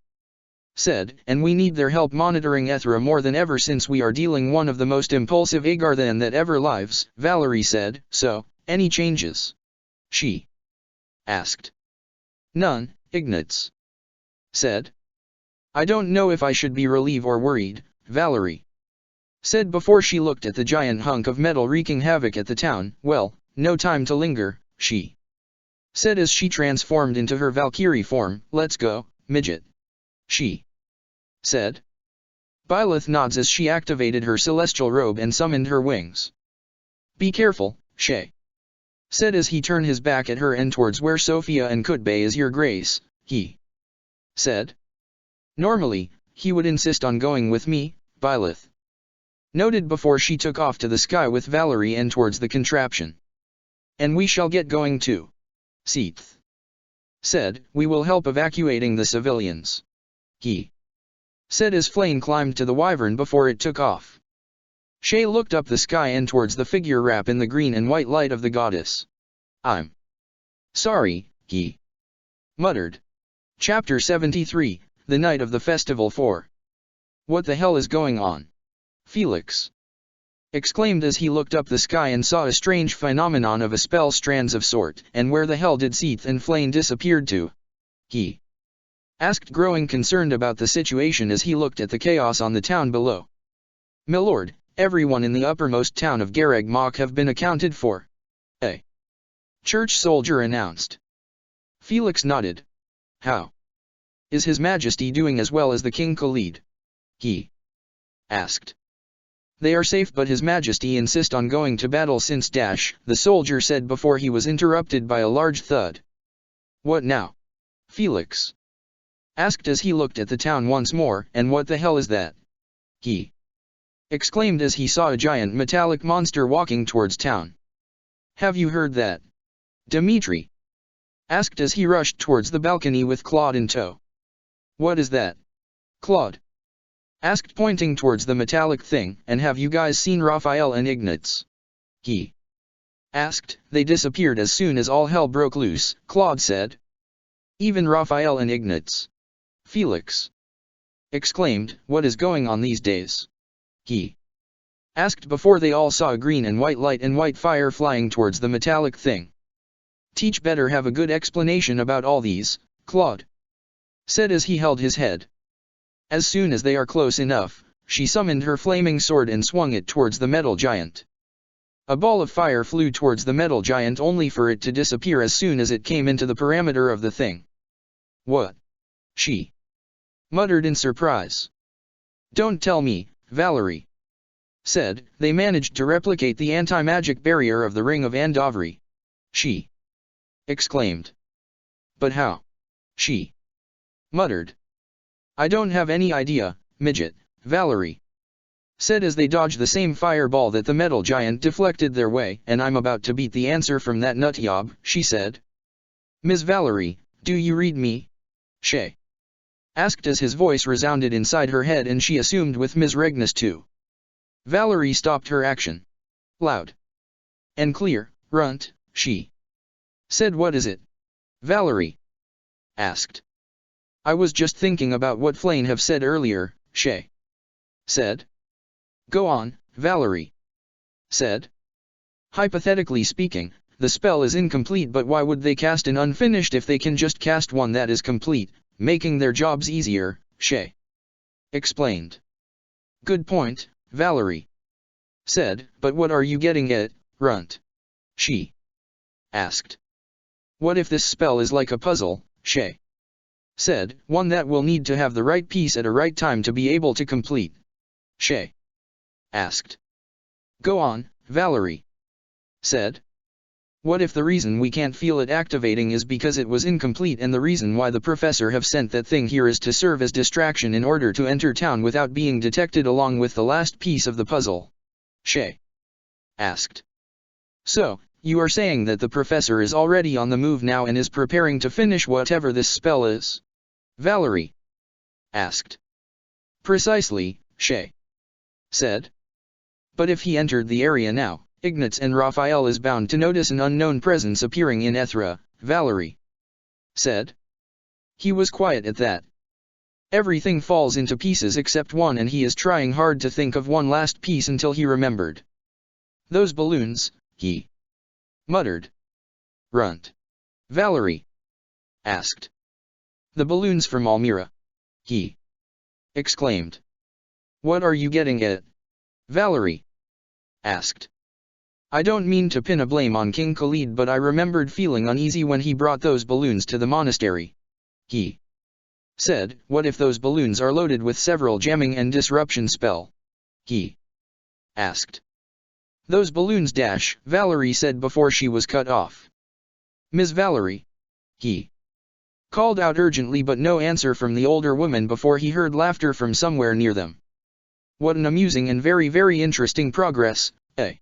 said, and we need their help monitoring Ethra more than ever since we are dealing one of the most impulsive Agarthan that ever lives, Valerie said. So, any changes? She asked. None, Ignatz said. I don't know if I should be relieved or worried, Valerie said before she looked at the giant hunk of metal wreaking havoc at the town. Well, no time to linger, she said as she transformed into her Valkyrie form. Let's go, midget, she said. Byleth nods as she activated her celestial robe and summoned her wings. Be careful, Shay said as he turned his back at her and towards where Sophia and Kutbay is. Your grace, he said. Normally, he would insist on going with me, Byleth noted before she took off to the sky with Valerie and towards the contraption. And we shall get going too, Seath said. We will help evacuating the civilians, he said as Flame climbed to the wyvern before it took off. Shay looked up the sky and towards the figure wrapped in the green and white light of the goddess. I'm sorry, he muttered. Chapter 73, The Night of the Festival 4. What the hell is going on? Felix exclaimed as he looked up the sky and saw a strange phenomenon of a spell strands of sort. And where the hell did Seath and Flame disappeared to? He asked, growing concerned about the situation as he looked at the chaos on the town below. Milord, everyone in the uppermost town of Gareg Mach have been accounted for. A church soldier announced. Felix nodded. How is His Majesty doing as well as the King Khalid? He asked. They are safe, but His Majesty insists on going to battle since the soldier said before he was interrupted by a large thud. What now? Felix asked as he looked at the town once more. And what the hell is that? He exclaimed as he saw a giant metallic monster walking towards town. Have you heard that? Dimitri asked as he rushed towards the balcony with Claude in tow. What is that? Claude asked, pointing towards the metallic thing. And have you guys seen Raphael and Ignatz? He asked. They disappeared as soon as all hell broke loose, Claude said. Even Raphael and Ignatz? Felix exclaimed. What is going on these days? He asked before they all saw a green and white light and white fire flying towards the metallic thing. Teach better have a good explanation about all these, Claude said as he held his head. As soon as they are close enough, she summoned her flaming sword and swung it towards the metal giant. A ball of fire flew towards the metal giant only for it to disappear as soon as it came into the parameter of the thing. What? She muttered in surprise. Don't tell me, Valerie said. They managed to replicate the anti-magic barrier of the Ring of Andavri. She exclaimed. But how? She muttered. I don't have any idea, midget, Valerie said as they dodged the same fireball that the metal giant deflected their way. And I'm about to beat the answer from that nutjob, she said. Ms. Valerie, do you read me? Shay asked as his voice resounded inside her head, and she assumed with Ms. Regnus too. Valerie stopped her action. Loud and clear, runt, she said. What is it? Valerie asked. I was just thinking about what Flame have said earlier, Shay said. Go on, Valerie said. Hypothetically speaking, the spell is incomplete, but why would they cast an unfinished if they can just cast one that is complete, making their jobs easier, Shay explained. Good point, Valerie said, but what are you getting at, runt? She asked. What if this spell is like a puzzle, Shay said, one that will need to have the right piece at a right time to be able to complete? Shay asked. Go on, Valerie said. What if the reason we can't feel it activating is because it was incomplete, and the reason why the professor have sent that thing here is to serve as distraction in order to enter town without being detected along with the last piece of the puzzle? Shay asked. So, you are saying that the professor is already on the move now and is preparing to finish whatever this spell is? Valerie asked. Precisely, Shay said. But if he entered the area now, Ignatz and Raphael is bound to notice an unknown presence appearing in Ethra, Valerie said. He was quiet at that. Everything falls into pieces except one, and he is trying hard to think of one last piece until he remembered. Those balloons, he muttered. Runt. Valerie asked. The balloons from Almira, he exclaimed. What are you getting at? Valerie asked. I don't mean to pin a blame on King Khalid, but I remembered feeling uneasy when he brought those balloons to the monastery. He said, what if those balloons are loaded with several jamming and disruption spell? He asked. Those balloons dash, Valerie said before she was cut off. Miss Valerie, he called out urgently, but no answer from the older woman before he heard laughter from somewhere near them. What an amusing and very, very interesting progress, eh?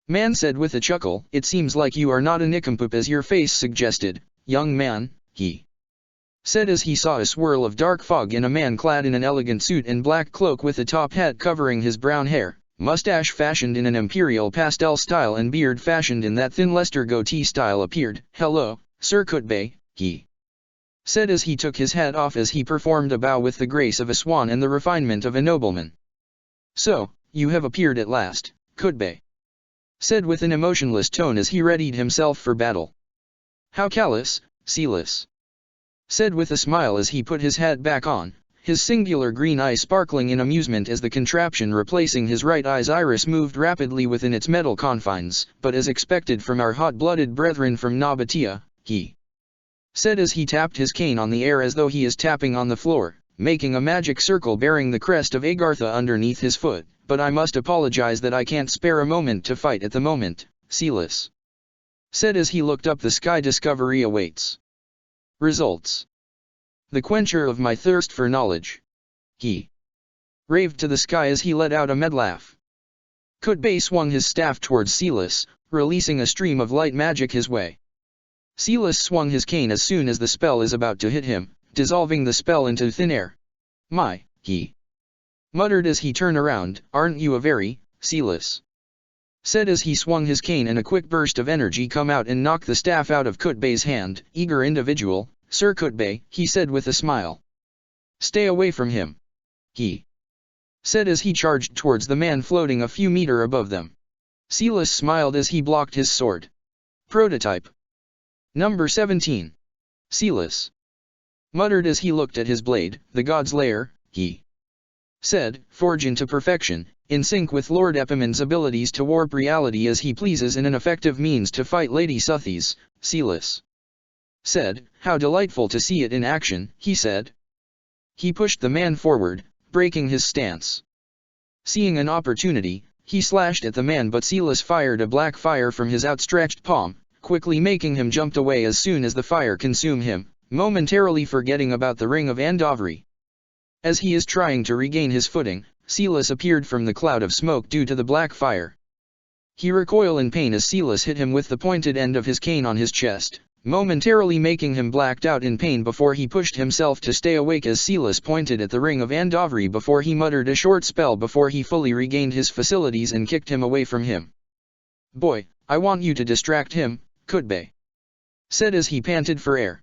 Man said with a chuckle. It seems like you are not a nincompoop as your face suggested, young man, he said as he saw a swirl of dark fog in a man clad in an elegant suit and black cloak with a top hat covering his brown hair, mustache fashioned in an imperial pastel style and beard fashioned in that thin Leicester goatee style appeared. Hello, Sir Kutbay, he said as he took his hat off as he performed a bow with the grace of a swan and the refinement of a nobleman. So, you have appeared at last, Kutbay said with an emotionless tone as he readied himself for battle. How callous, Silas said with a smile as he put his hat back on, his singular green eyes sparkling in amusement as the contraption replacing his right eye's iris moved rapidly within its metal confines. But as expected from our hot-blooded brethren from Nabatea, he said as he tapped his cane on the air as though he is tapping on the floor, making a magic circle bearing the crest of Agartha underneath his foot. But I must apologize that I can't spare a moment to fight at the moment, Silas said as he looked up the sky. Discovery awaits. Results. The quencher of my thirst for knowledge. He raved to the sky as he let out a mad laugh. Kutbay swung his staff towards Silas, releasing a stream of light magic his way. Silas swung his cane as soon as the spell is about to hit him, dissolving the spell into thin air. My, he muttered as he turned around. Aren't you a very, Silas said as he swung his cane and a quick burst of energy come out and knocked the staff out of Kutbay's hand. Eager individual, Sir Kutbay, he said with a smile. Stay away from him, he said as he charged towards the man floating a few meters above them. Silas smiled as he blocked his sword. Prototype. Number 17. Silas muttered as he looked at his blade. The god's lair, he said, forge into perfection, in sync with Lord Epiman's abilities to warp reality as he pleases and an effective means to fight Lady Suthies, Silas said. How delightful to see it in action, he said. He pushed the man forward, breaking his stance. Seeing an opportunity, he slashed at the man, but Silas fired a black fire from his outstretched palm, quickly making him jump away as soon as the fire consumed him, momentarily forgetting about the ring of Andovri. As he is trying to regain his footing, Silas appeared from the cloud of smoke due to the black fire. He recoiled in pain as Silas hit him with the pointed end of his cane on his chest, momentarily making him blacked out in pain before he pushed himself to stay awake as Silas pointed at the ring of Andovri before he muttered a short spell before he fully regained his facilities and kicked him away from him. Boy, I want you to distract him, Kutbay said as he panted for air.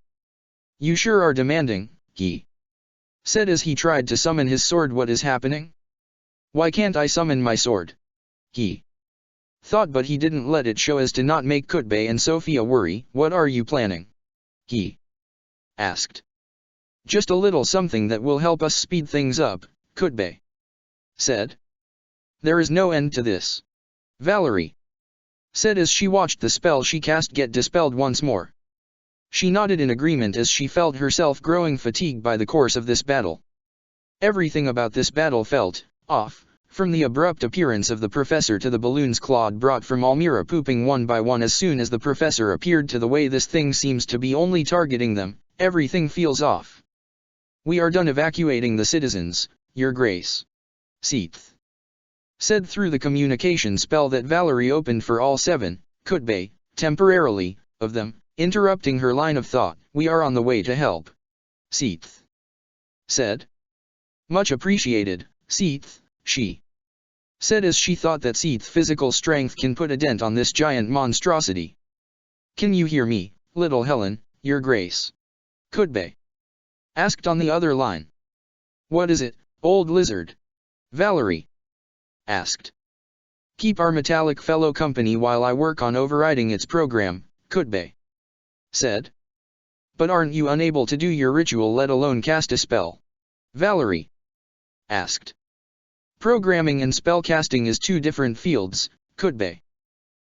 You sure are demanding, he said as he tried to summon his sword. What is happening? Why can't I summon my sword? He thought, but he didn't let it show as to not make Kutbay and Sophia worry. What are you planning? He asked. Just a little something that will help us speed things up, Kutbay said. There is no end to this, Valerie said as she watched the spell she cast get dispelled once more. She nodded in agreement as she felt herself growing fatigued by the course of this battle. Everything about this battle felt off, from the abrupt appearance of the professor to the balloons Claude brought from Almira pooping one by one as soon as the professor appeared to the way this thing seems to be only targeting them. Everything feels off. We are done evacuating the citizens, Your Grace. Seath said through the communication spell that Valerie opened for all 7, could be, temporarily, of them, interrupting her line of thought. We are on the way to help. Seath said. Much appreciated, Seath, she said as she thought that Seath's physical strength can put a dent on this giant monstrosity. Can you hear me, little Helen, your grace? Could be asked on the other line. What is it, old lizard? Valerie asked. Keep our metallic fellow company while I work on overriding its program, could be said. But aren't you unable to do your ritual, let alone cast a spell? Valerie asked. Programming and spellcasting is 2 different fields, could be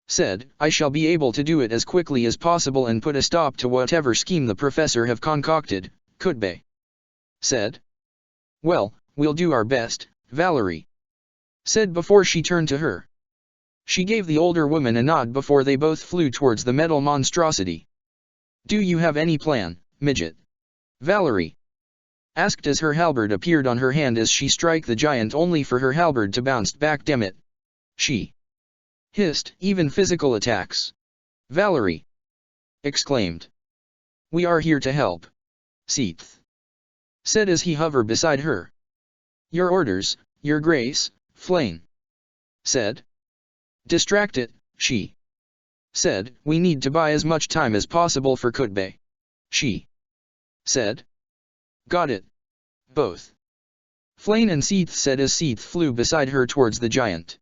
said. I shall be able to do it as quickly as possible and put a stop to whatever scheme the professor have concocted, could be said. Well, we'll do our best, Valerie said before she turned to her. She gave the older woman a nod before they both flew towards the metal monstrosity. Do you have any plan, midget? Valerie asked as her halberd appeared on her hand as she struck the giant, only for her halberd to bounce back. Damn it! She hissed. Even physical attacks? Valerie exclaimed. We are here to help, Seath said as he hovered beside her. Your orders, your grace, Flame said. Distract it, she said. We need to buy as much time as possible for Kutbe, she said. Got it. Both Flame and Seath said as Seath flew beside her towards the giant.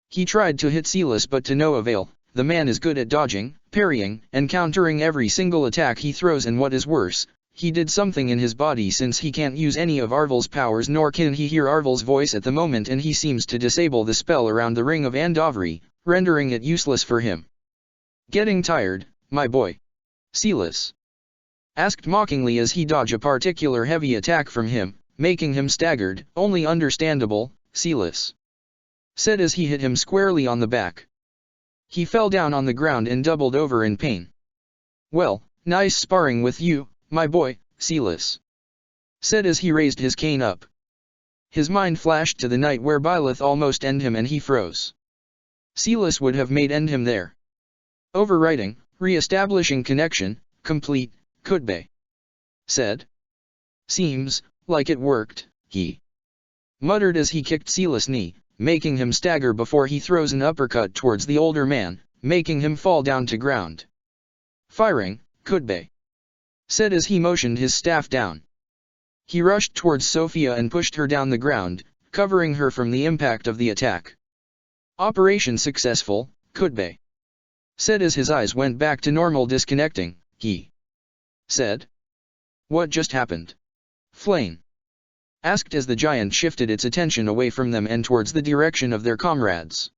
He tried to hit Silas but to no avail. The man is good at dodging, parrying, and countering every single attack he throws, and what is worse, he did something in his body since he can't use any of Arvel's powers, nor can he hear Arvel's voice at the moment, and he seems to disable the spell around the ring of Andovri, rendering it useless for him. Getting tired, my boy? Silas asked mockingly as he dodged a particular heavy attack from him, making him staggered. Only understandable, Silas said as he hit him squarely on the back. He fell down on the ground and doubled over in pain. Well, nice sparring with you, my boy, Silas said as he raised his cane up. His mind flashed to the night where Byleth almost ended him and he froze. Silas would have made end him there. Overwriting, re-establishing connection, complete, could be said. Seems like it worked, he muttered as he kicked Silas' knee, making him stagger before he throws an uppercut towards the older man, making him fall down to ground. Firing, could be said as he motioned his staff down. He rushed towards Sophia and pushed her down the ground, covering her from the impact of the attack. Operation successful, could be said as his eyes went back to normal. Disconnecting, he said. What just happened? Flame asked as the giant shifted its attention away from them and towards the direction of their comrades.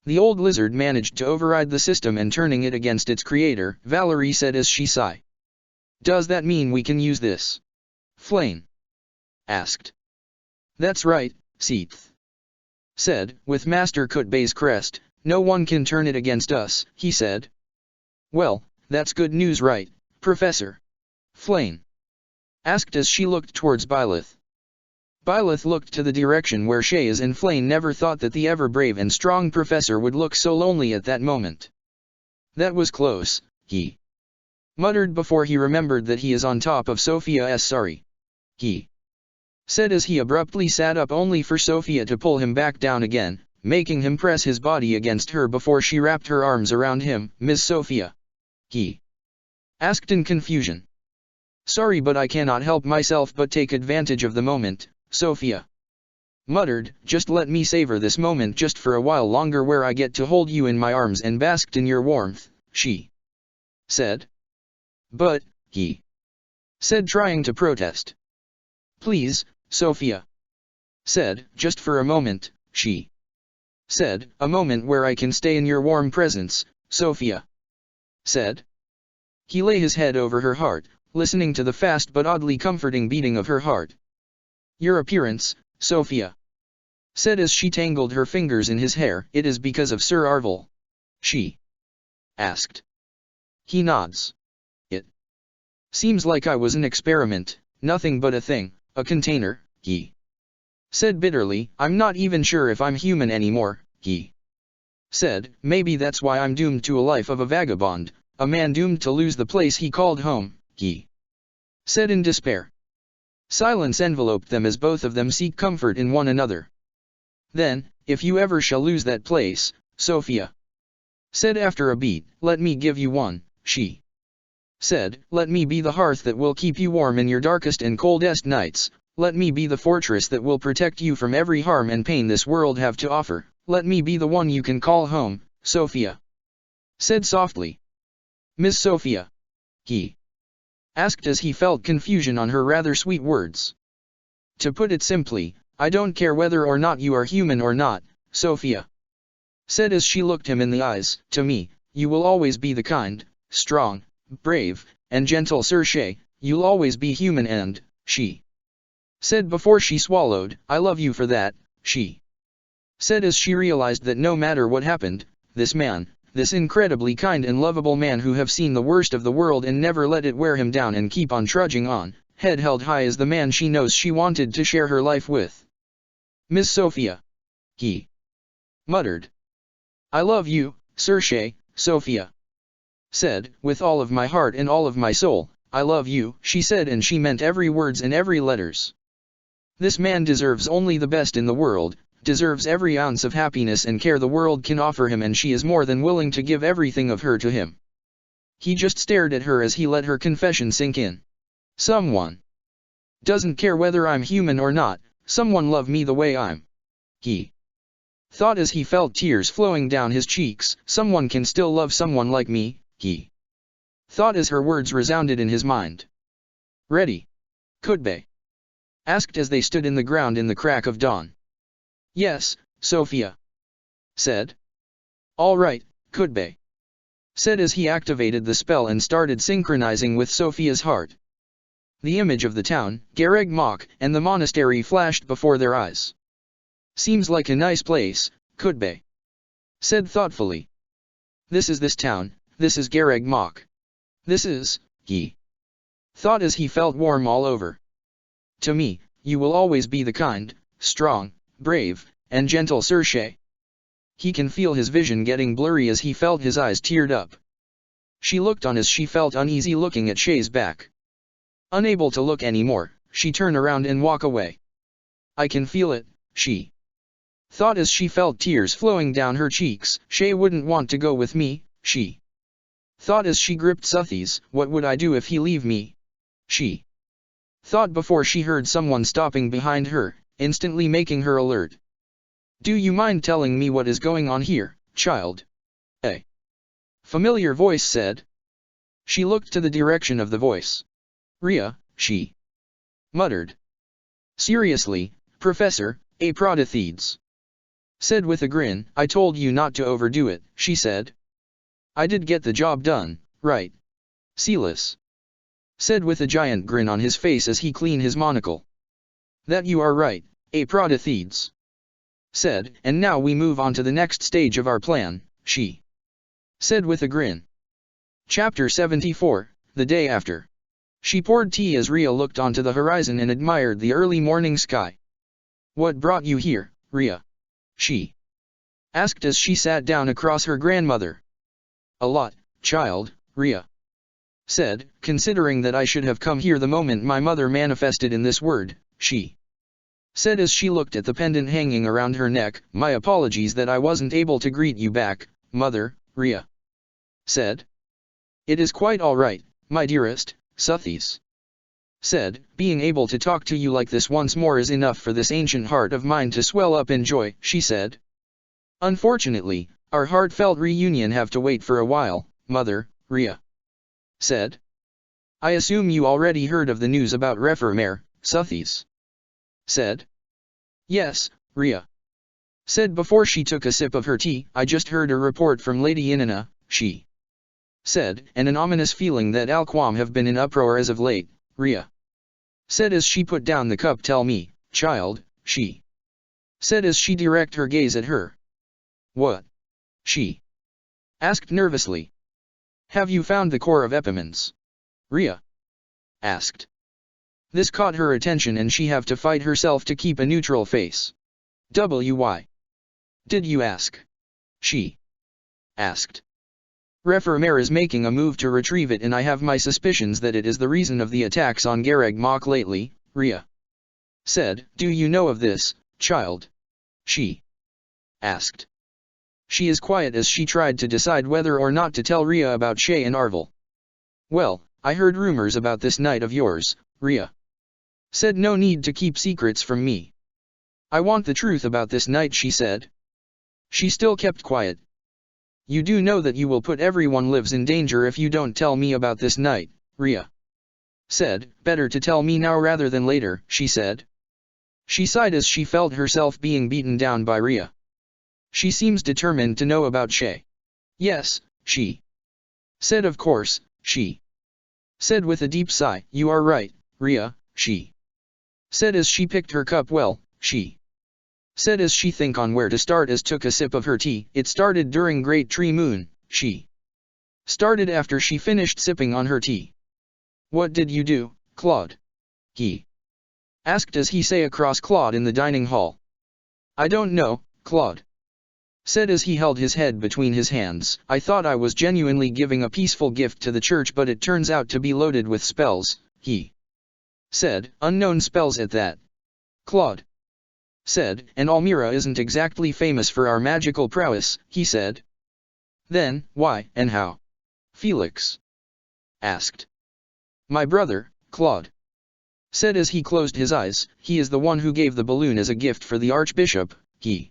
The old lizard managed to override the system and turning it against its creator, Valerie said as she sighed. Does that mean we can use this? Flame asked. That's right, Seath said. With Master Kutbe's crest, no one can turn it against us, he said. Well, that's good news, right, Professor? Flame asked as she looked towards Byleth. Byleth looked to the direction where Shays and Flame never thought that the ever-brave and strong professor would look so lonely at that moment. That was close, he muttered before he remembered that he is on top of Sophia's. Sorry, he said as he abruptly sat up, only for Sophia to pull him back down again, making him press his body against her before she wrapped her arms around him. Miss Sophia, he asked in confusion. Sorry, but I cannot help myself but take advantage of the moment, Sophia muttered. Just let me savor this moment just for a while longer, where I get to hold you in my arms and bask in your warmth, she said. But, he said, trying to protest. Please, Sophia said. Just for a moment, she said. A moment where I can stay in your warm presence, Sophia said. He lay his head over her heart, listening to the fast but oddly comforting beating of her heart. Your appearance, Sophia said as she tangled her fingers in his hair. It is because of Sir Arvel, she asked. He nods. It seems like I was an experiment, nothing but a thing, a container, he Said bitterly, I'm not even sure if I'm human anymore, he said, maybe that's why I'm doomed to a life of a vagabond, a man doomed to lose the place he called home, he said in despair. Silence enveloped them as both of them seek comfort in one another. Then, if you ever shall lose that place, Sophia said after a beat, let me give you one, she said, let me be the hearth that will keep you warm in your darkest and coldest nights, let me be the fortress that will protect you from every harm and pain this world have to offer, let me be the one you can call home, Sophia said softly. Miss Sophia? He asked as he felt confusion on her rather sweet words. To put it simply, I don't care whether or not you are human or not, Sophia said as she looked him in the eyes, to me, you will always be the kind, strong, brave, and gentle Circe, you'll always be human and, she said before she swallowed, I love you for that, she said as she realized that no matter what happened, this man, this incredibly kind and lovable man who have seen the worst of the world and never let it wear him down and keep on trudging on, head held high is the man she knows she wanted to share her life with. Miss Sophia. He muttered. I love you, Circe, Sophia said, with all of my heart and all of my soul, I love you, she said, and she meant every words and every letters. This man deserves only the best in the world, deserves every ounce of happiness and care the world can offer him, and she is more than willing to give everything of her to him. He just stared at her as he let her confession sink in. Someone doesn't care whether I'm human or not, someone love me the way I'm. He thought as he felt tears flowing down his cheeks, someone can still love someone like me, he thought as her words resounded in his mind. Ready? Could they? Asked as they stood in the ground in the crack of dawn. Yes, Sophia said. All right, could they? Said as he activated the spell and started synchronizing with Sophia's heart. The image of the town, Gareg Mach, and the monastery flashed before their eyes. Seems like a nice place, could be said thoughtfully. This town, this is Gareg Mach. This is, he thought as he felt warm all over. To me, you will always be the kind, strong, brave, and gentle Circe. He can feel his vision getting blurry as he felt his eyes teared up. She looked on as she felt uneasy looking at Shay's back. Unable to look anymore, she turned around and walked away. I can feel it, she thought as she felt tears flowing down her cheeks. Shay wouldn't want to go with me, she thought as she gripped Suthies. What would I do if he leave me? She thought before she heard someone stopping behind her, instantly making her alert. Do you mind telling me what is going on here, child? A familiar voice said. She looked to the direction of the voice. Rhea, she muttered. Seriously, Professor, a Protothedes said with a grin. I told you not to overdo it, she said. I did get the job done, right? Silas said with a giant grin on his face as he cleaned his monocle. That you are right, a Protothedes said, and now we move on to the next stage of our plan, she said with a grin. Chapter 74, The Day After. She poured tea as Rhea looked onto the horizon and admired the early morning sky. What brought you here, Rhea? She asked as she sat down across her grandmother. A lot, child, Rhea said, considering that I should have come here the moment my mother manifested in this word, she said as she looked at the pendant hanging around her neck. My apologies that I wasn't able to greet you back, mother, Rhea said. It is quite all right, my dearest, Suthies said, being able to talk to you like this once more is enough for this ancient heart of mine to swell up in joy, she said. Unfortunately, our heartfelt reunion have to wait for a while, mother, Rhea said. I assume you already heard of the news about Reformer, Suthies said. Yes, Rhea said before she took a sip of her tea. I just heard a report from Lady Inanna, she said, and an ominous feeling that Alquam have been in uproar as of late, Rhea said as she put down the cup. Tell me, child, she said as she directed her gaze at her. What? She asked nervously. Have you found the core of Epimens? Rhea asked. This caught her attention and she have to fight herself to keep a neutral face. Why? Did you ask? She asked. Refermer is making a move to retrieve it and I have my suspicions that it is the reason of the attacks on Gareg Mach lately, Rhea said. Do you know of this, child? She asked. She is quiet as she tried to decide whether or not to tell Rhea about Shay and Arvel. Well, I heard rumors about this night of yours, Rhea said. No need to keep secrets from me. I want the truth about this night, she said. She still kept quiet. You do know that you will put everyone lives in danger if you don't tell me about this night, Rhea said. Better to tell me now rather than later, she said. She sighed as she felt herself being beaten down by Rhea. She seems determined to know about Shay. Yes, she said. Of course, she said with a deep sigh. You are right, Rhea, she said as she picked her cup. Well, she said as she think on where to start as took a sip of her tea. It started during Great Tree Moon, she started after she finished sipping on her tea. What did you do, Claude? He asked as he sat across Claude in the dining hall. I don't know, Claude said as he held his head between his hands. I thought I was genuinely giving a peaceful gift to the church, but it turns out to be loaded with spells, he said. Unknown spells at that, Claude said. And Almira isn't exactly famous for our magical prowess, he said. Then, why and how? Felix asked. My brother, Claude said as he closed his eyes. He is the one who gave the balloon as a gift for the Archbishop, he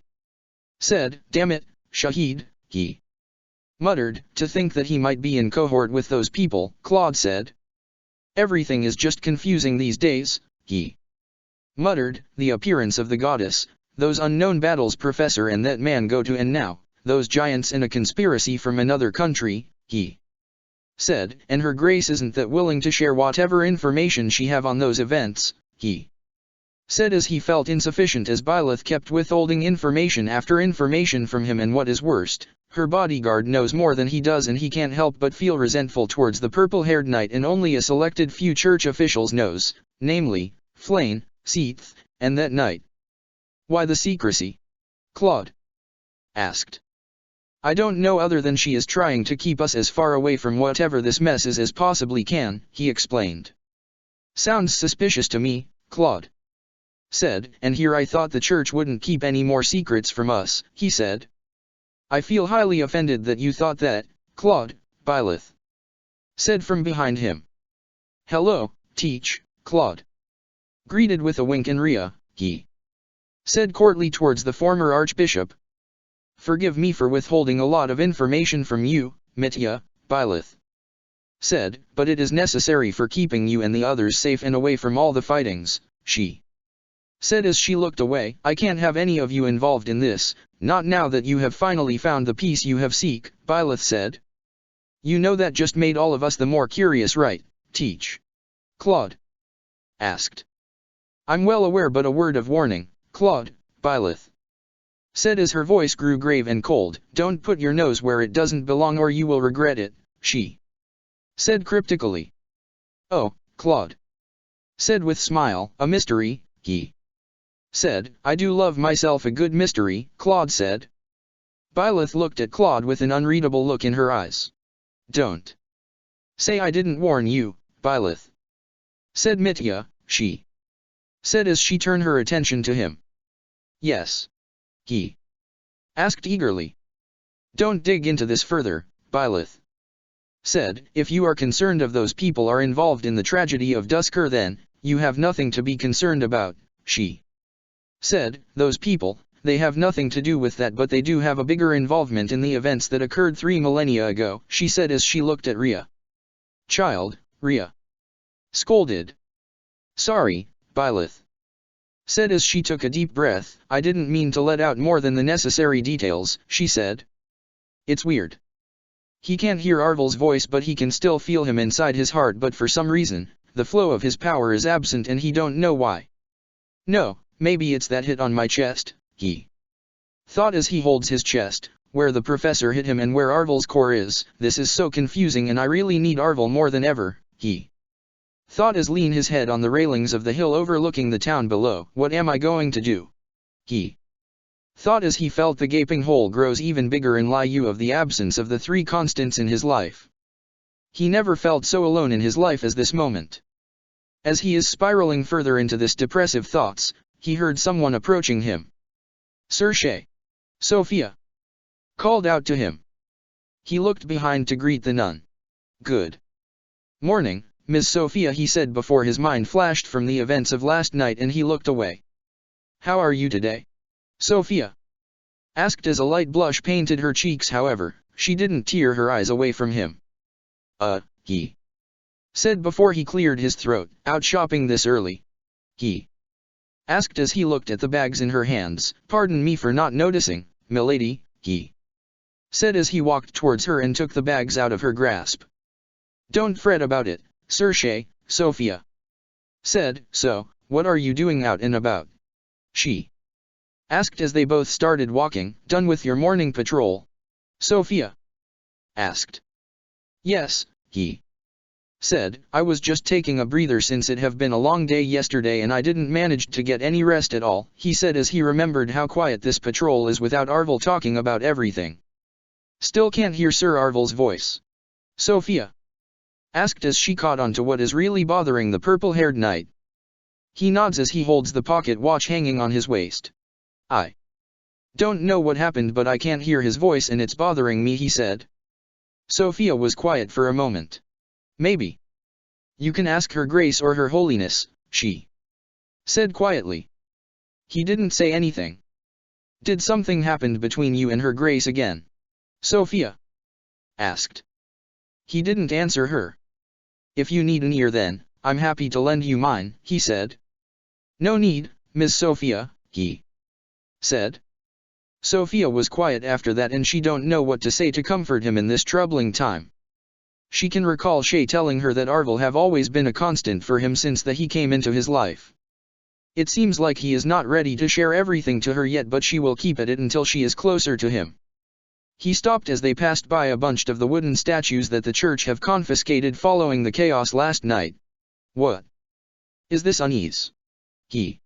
said. Damn it, Shahid, he muttered. To think that he might be in cohort with those people, Claude said. Everything is just confusing these days, he muttered. The appearance of the goddess, those unknown battles Professor and that man go to, and now, those giants in a conspiracy from another country, he said. And her grace isn't that willing to share whatever information she have on those events, he said as he felt insufficient as Byleth kept withholding information after information from him. And what is worst, her bodyguard knows more than he does and he can't help but feel resentful towards the purple-haired knight. And only a selected few church officials knows, namely, Flane, Seath, and that knight. Why the secrecy? Claude asked. I don't know, other than she is trying to keep us as far away from whatever this mess is as possibly can, he explained. Sounds suspicious to me, Claude said. And here I thought the church wouldn't keep any more secrets from us, he said. I feel highly offended that you thought that, Claude, Byleth said from behind him. Hello, Teach, Claude greeted with a wink. And Rhea, he said courtly towards the former archbishop. Forgive me for withholding a lot of information from you, Mitya, Byleth said, but it is necessary for keeping you and the others safe and away from all the fightings, she said as she looked away. I can't have any of you involved in this, not now that you have finally found the peace you have seek, Byleth said. You know that just made all of us the more curious, right, Teach? Claude asked. I'm well aware, but a word of warning, Claude, Byleth said as her voice grew grave and cold. Don't put your nose where it doesn't belong or you will regret it, she said cryptically. Oh, Claude said with smile. A mystery, he said. I do love myself a good mystery, Claude said. Byleth looked at Claude with an unreadable look in her eyes. Don't say I didn't warn you, Byleth said. Mitya, she said as she turned her attention to him. Yes, he asked eagerly. Don't dig into this further, Byleth said. If you are concerned of those people are involved in the tragedy of Dusker, then you have nothing to be concerned about, she said. Those people, they have nothing to do with that, but they do have a bigger involvement in the events that occurred 3 millennia ago, she said as she looked at Rhea. Child, Rhea scolded. Sorry, Byleth said as she took a deep breath. I didn't mean to let out more than the necessary details, she said. It's weird. He can't hear Arvel's voice, but he can still feel him inside his heart, but for some reason, the flow of his power is absent and he don't know why. No, maybe it's that hit on my chest, he thought as he holds his chest, where the professor hit him and where Arvel's core is. This is so confusing and I really need Arvel more than ever, he thought as leaned his head on the railings of the hill overlooking the town below. What am I going to do? He thought as he felt the gaping hole grows even bigger in lieu of the absence of the three constants in his life. He never felt so alone in his life as this moment. As he is spiraling further into this depressive thoughts, he heard someone approaching him. "Serge! Sophia!" called out to him. He looked behind to greet the nun. "Good morning, Miss Sophia," he said before his mind flashed from the events of last night and he looked away. "How are you today, Sophia?" asked as a light blush painted her cheeks. However, she didn't tear her eyes away from him. He said before he cleared his throat. "Out shopping this early?" he asked as he looked at the bags in her hands. "Pardon me for not noticing, milady," he said as he walked towards her and took the bags out of her grasp. "Don't fret about it, Serge," Sophia said. "So, what are you doing out and about?" she asked as they both started walking. "Done with your morning patrol?" Sophia asked. "Yes," he said, "I was just taking a breather since it have been a long day yesterday and I didn't manage to get any rest at all," he said as he remembered how quiet this patrol is without Arvel talking about everything. "Still can't hear Sir Arvel's voice?" Sophia asked as she caught on to what is really bothering the purple-haired knight. He nods as he holds the pocket watch hanging on his waist. "I don't know what happened but I can't hear his voice and it's bothering me," he said. Sophia was quiet for a moment. "Maybe you can ask her grace or her holiness," she said quietly. He didn't say anything. "Did something happen between you and her grace again?" Sophia asked. He didn't answer her. "If you need an ear then, I'm happy to lend you mine," he said. "No need, Miss Sophia," he said. Sophia was quiet after that and she don't know what to say to comfort him in this troubling time. She can recall Shay telling her that Arvel have always been a constant for him since that he came into his life. It seems like he is not ready to share everything to her yet but she will keep at it until she is closer to him. He stopped as they passed by a bunch of the wooden statues that the church have confiscated following the chaos last night. "What is this unease?" he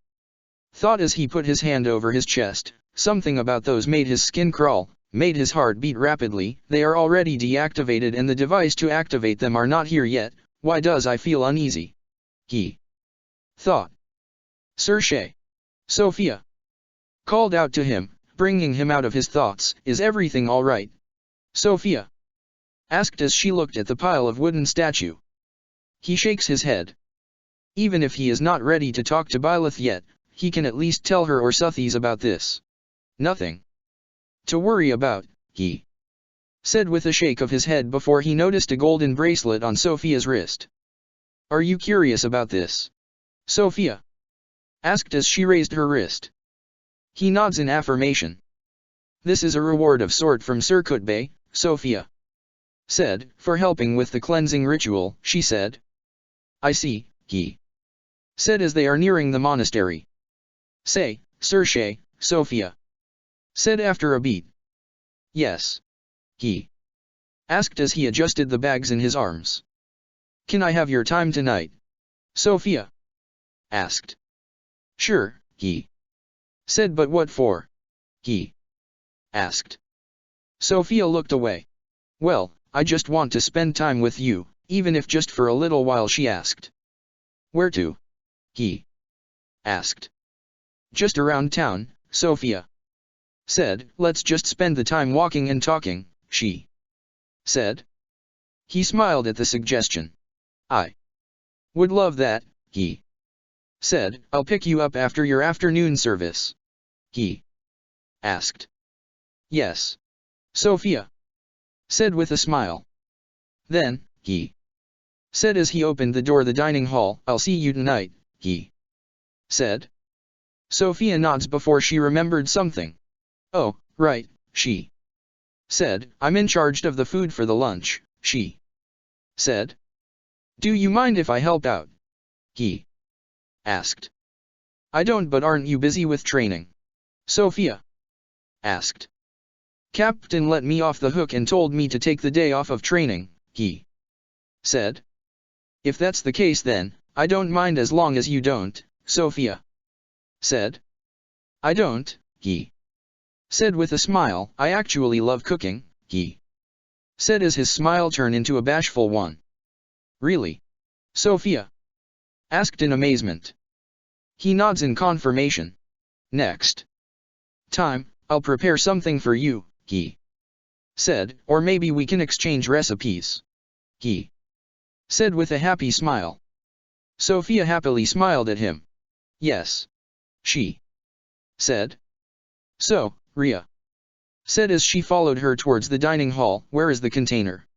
thought as he put his hand over his chest. Something about those made his skin crawl, made his heart beat rapidly. "They are already deactivated and the device to activate them are not here yet. Why does I feel uneasy?" he thought. "Serge!" Sophia called out to him, bringing him out of his thoughts. "Is everything all right?" Sophia asked as she looked at the pile of wooden statue. He shakes his head. Even if he is not ready to talk to Byleth yet, he can at least tell her or Suthies about this. "Nothing to worry about," he said with a shake of his head before he noticed a golden bracelet on Sophia's wrist. "Are you curious about this?" Sophia asked as she raised her wrist. He nods in affirmation. "This is a reward of sort from Sir Kutbay," Sophia said, "for helping with the cleansing ritual," she said. "I see," he said as they are nearing the monastery. "Say, Serge," Sophia said after a beat. "Yes," he asked as he adjusted the bags in his arms. "Can I have your time tonight?" Sophia asked. "Sure," he said. "But what for?" he asked. Sophia looked away. "Well, I just want to spend time with you, even if just for a little while," she asked. "Where to?" he asked. "Just around town," Sophia said. "Let's just spend the time walking and talking," she said. He smiled at the suggestion. "I would love that," he said. "I'll pick you up after your afternoon service," he asked. "Yes," Sophia said with a smile. "Then," he said as he opened the door the dining hall, "I'll see you tonight," he said. Sophia nods before she remembered something. "Oh, right," she said. "I'm in charge of the food for the lunch," she said. "Do you mind if I help out?" he asked. "I don't, but aren't you busy with training?" Sophia asked. "Captain let me off the hook and told me to take the day off of training," he said. If that's the case then, I don't mind as long as you don't, Sophia said. I don't, he said with a smile. I actually love cooking, he said as his smile turned into a bashful one. Really? Sophia asked in amazement. He nods in confirmation. Next time, I'll prepare something for you, he said, or maybe we can exchange recipes, he said with a happy smile. Sophia happily smiled at him. Yes, she said. So, Rhea said as she followed her towards the dining hall. Where is the container?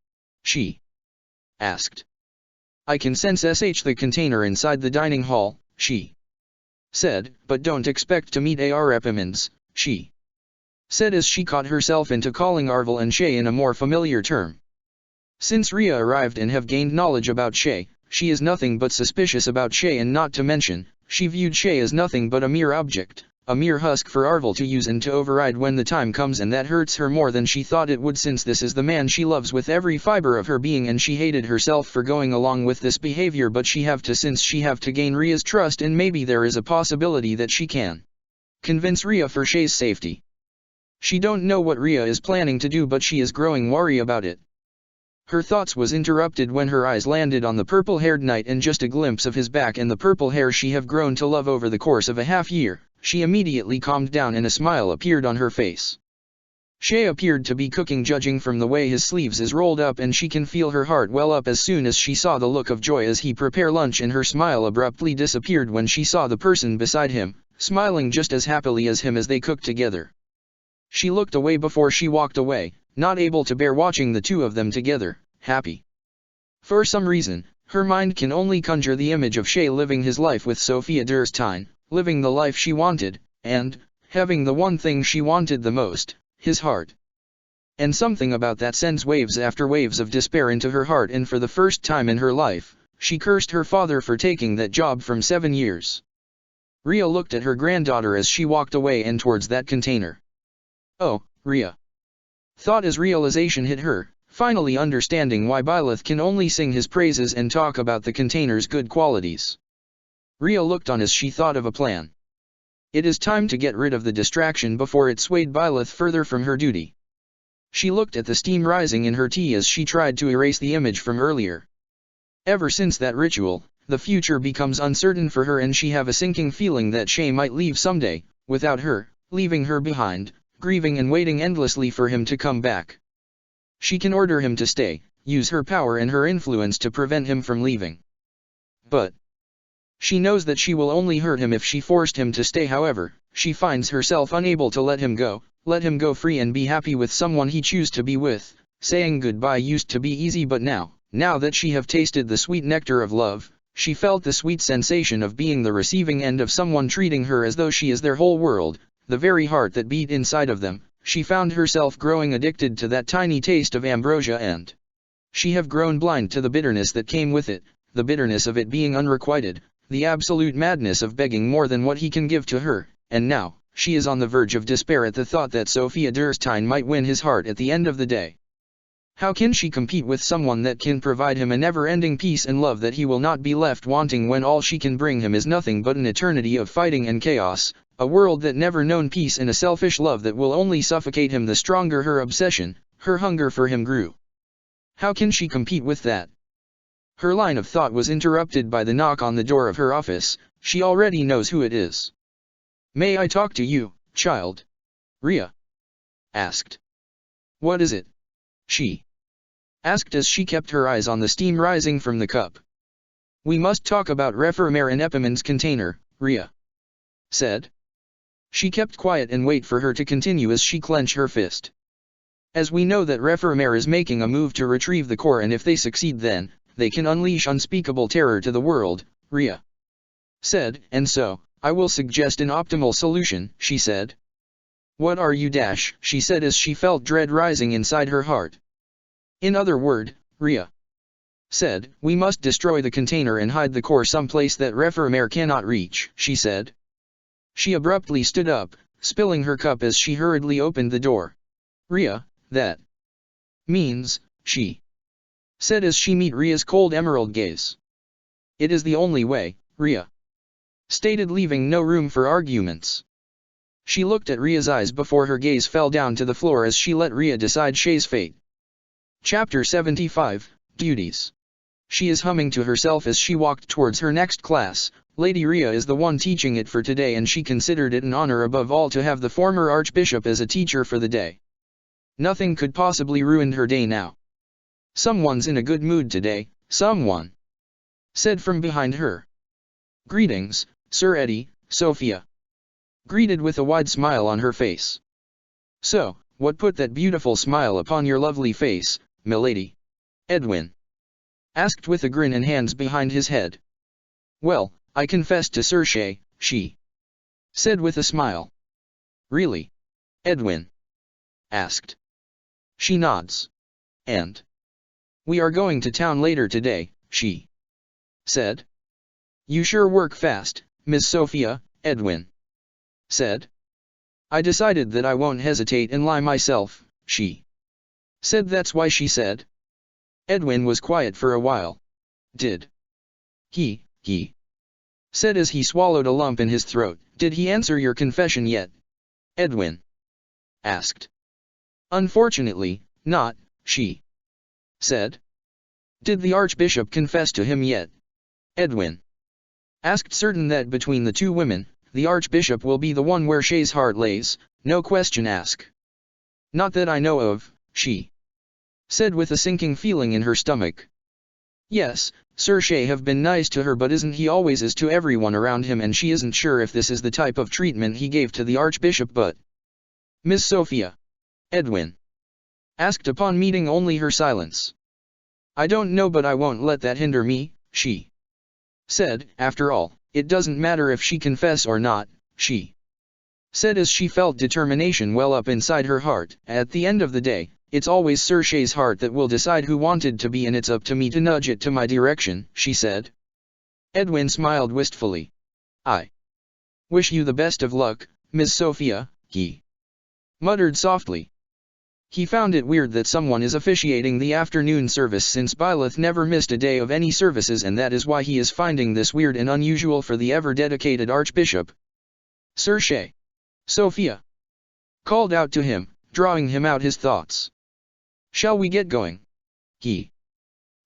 She asked. I can sense the container inside the dining hall, she said, but don't expect to meet Epimans, she said as she caught herself into calling Arvel and Shay in a more familiar term. Since Rhea arrived and have gained knowledge about Shay, she is nothing but suspicious about Shay, and not to mention, she viewed Shay as nothing but a mere object, a mere husk for Arvel to use and to override when the time comes, and that hurts her more than she thought it would, since this is the man she loves with every fiber of her being, and she hated herself for going along with this behavior, but she have to gain Rhea's trust, and maybe there is a possibility that she can convince Rhea for Shay's safety. She don't know what Rhea is planning to do, but she is growing worried about it. Her thoughts was interrupted when her eyes landed on the purple-haired knight, and just a glimpse of his back and the purple hair she have grown to love over the course of a half-year. She immediately calmed down and a smile appeared on her face. Shay appeared to be cooking, judging from the way his sleeves is rolled up, and she can feel her heart well up as soon as she saw the look of joy as he prepare lunch, and her smile abruptly disappeared when she saw the person beside him, smiling just as happily as him as they cooked together. She looked away before she walked away, not able to bear watching the two of them together, happy. For some reason, her mind can only conjure the image of Shay living his life with Sophia Durstein, living the life she wanted, and having the one thing she wanted the most, his heart. And something about that sends waves after waves of despair into her heart, and for the first time in her life, she cursed her father for taking that job from 7 years. Rhea looked at her granddaughter as she walked away and towards that container. Oh, Rhea thought as realization hit her, finally understanding why Byleth can only sing his praises and talk about the container's good qualities. Rhea looked on as she thought of a plan. It is time to get rid of the distraction before it swayed Byleth further from her duty. She looked at the steam rising in her tea as she tried to erase the image from earlier. Ever since that ritual, the future becomes uncertain for her, and she have a sinking feeling that Shay might leave someday, without her, leaving her behind, grieving and waiting endlessly for him to come back. She can order him to stay, use her power and her influence to prevent him from leaving. But she knows that she will only hurt him if she forced him to stay. However, she finds herself unable to let him go free and be happy with someone he chooses to be with. Saying goodbye used to be easy, but now that she have tasted the sweet nectar of love, she felt the sweet sensation of being the receiving end of someone treating her as though she is their whole world, the very heart that beat inside of them. She found herself growing addicted to that tiny taste of ambrosia, and she have grown blind to the bitterness that came with it, the bitterness of it being unrequited, the absolute madness of begging more than what he can give to her, and now, she is on the verge of despair at the thought that Sophia Durstein might win his heart at the end of the day. How can she compete with someone that can provide him a never-ending peace and love that he will not be left wanting, when all she can bring him is nothing but an eternity of fighting and chaos, a world that never known peace, and a selfish love that will only suffocate him the stronger her obsession, her hunger for him grew? How can she compete with that? Her line of thought was interrupted by the knock on the door of her office. She already knows who it is. May I talk to you, child? Rhea asked. What is it? She asked as she kept her eyes on the steam rising from the cup. We must talk about Refermer and Epiman's container, Rhea said. She kept quiet and wait for her to continue as she clenched her fist. As we know that Refermer is making a move to retrieve the core, and if they succeed then they can unleash unspeakable terror to the world, Rhea said, and so, I will suggest an optimal solution, she said. What are you? She said as she felt dread rising inside her heart. In other words, Rhea said, we must destroy the container and hide the core someplace that Refermer cannot reach, she said. She abruptly stood up, spilling her cup as she hurriedly opened the door. Rhea, that means, she said as she met Rhea's cold emerald gaze. It is the only way, Rhea stated, leaving no room for arguments. She looked at Rhea's eyes before her gaze fell down to the floor as she let Rhea decide Shay's fate. Chapter 75, Duties. She is humming to herself as she walked towards her next class. Lady Rhea is the one teaching it for today, and she considered it an honor above all to have the former archbishop as a teacher for the day. Nothing could possibly ruin her day now. Someone's in a good mood today, someone said from behind her. Greetings, Sir Eddie, Sophia greeted with a wide smile on her face. So, what put that beautiful smile upon your lovely face, milady? Edwin asked with a grin and hands behind his head. Well, I confessed to Sir Shay, she said with a smile. Really? Edwin asked. She nods. And we are going to town later today, she said. You sure work fast, Miss Sophia, Edwin said. I decided that I won't hesitate and lie myself, she said. That's why, she said. Edwin was quiet for a while. Did he said as he swallowed a lump in his throat. Did he answer your confession yet? Edwin asked. Unfortunately, not, she said. Did the archbishop confess to him yet? Edwin asked, certain that between the two women, the archbishop will be the one where Shay's heart lays, no question asked. Not that I know of, she said with a sinking feeling in her stomach. Yes, Sir Shay have been nice to her, but isn't he always is to everyone around him, and she isn't sure if this is the type of treatment he gave to the archbishop. But Miss Sophia, Edwin asked upon meeting only her silence. I don't know, but I won't let that hinder me, she said. After all, it doesn't matter if she confess or not, she said as she felt determination well up inside her heart. At the end of the day, it's always Sir Shay's heart that will decide who wanted to be, and it's up to me to nudge it to my direction, she said. Edwin smiled wistfully. I wish you the best of luck, Miss Sophia, he muttered softly. He found it weird that someone is officiating the afternoon service, since Byleth never missed a day of any services, and that is why he is finding this weird and unusual for the ever-dedicated archbishop. Sir Shay, Sophia called out to him, drawing him out his thoughts. Shall we get going? He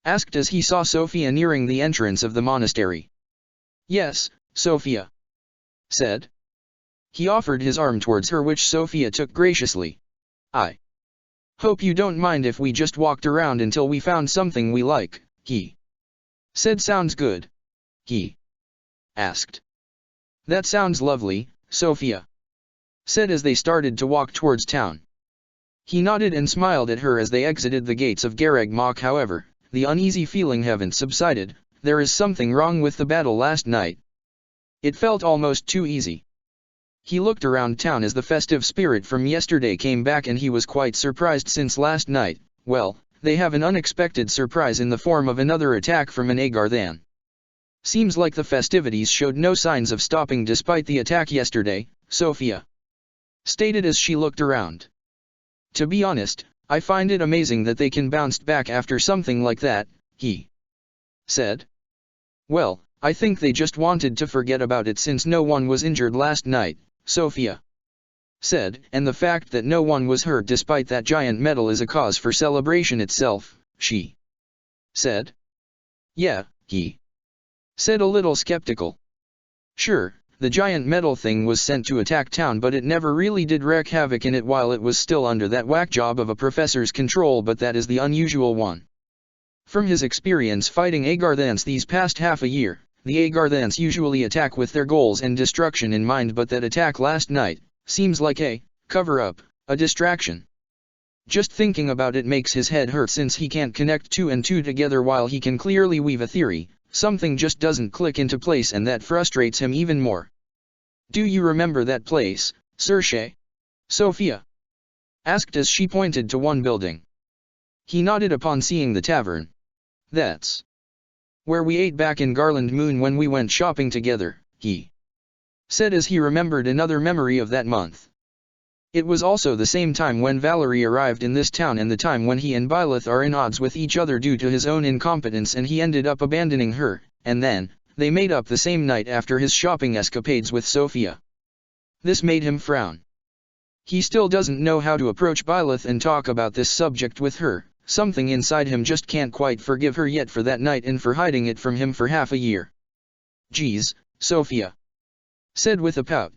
asked as he saw Sophia nearing the entrance of the monastery. Yes, Sophia said. He offered his arm towards her, which Sophia took graciously. I hope you don't mind if we just walked around until we found something we like, he said. Sounds good? He asked. That sounds lovely, Sophia said as they started to walk towards town. He nodded and smiled at her as they exited the gates of Garagmach. However, the uneasy feeling haven't subsided. There is something wrong with the battle last night. It felt almost too easy. He looked around town as the festive spirit from yesterday came back, and he was quite surprised, since last night, well, they have an unexpected surprise in the form of another attack from an Agarthan. Seems like the festivities showed no signs of stopping despite the attack yesterday, Sophia stated as she looked around. To be honest, I find it amazing that they can bounce back after something like that, he said. Well, I think they just wanted to forget about it since no one was injured last night, Sophia said, and the fact that no one was hurt despite that giant medal is a cause for celebration itself, she said. Yeah, he said, a little skeptical. Sure, the giant metal thing was sent to attack town, but it never really did wreak havoc in it while it was still under that whack job of a professor's control, but that is the unusual one. From his experience fighting Agarthans these past half a year, the Agarthans usually attack with their goals and destruction in mind, but that attack last night seems like a cover-up, a distraction. Just thinking about it makes his head hurt, since he can't connect two and two together while he can clearly weave a theory. Something just doesn't click into place, and that frustrates him even more. Do you remember that place, Sir Shay? Sophia asked as she pointed to one building. He nodded upon seeing the tavern. That's where we ate back in Garland Moon when we went shopping together, he said as he remembered another memory of that month. It was also the same time when Valerie arrived in this town, and the time when he and Byleth are in odds with each other due to his own incompetence, and he ended up abandoning her, and then, they made up the same night after his shopping escapades with Sophia. This made him frown. He still doesn't know how to approach Byleth and talk about this subject with her. Something inside him just can't quite forgive her yet for that night and for hiding it from him for half a year. "Geez, Sophia," said with a pout.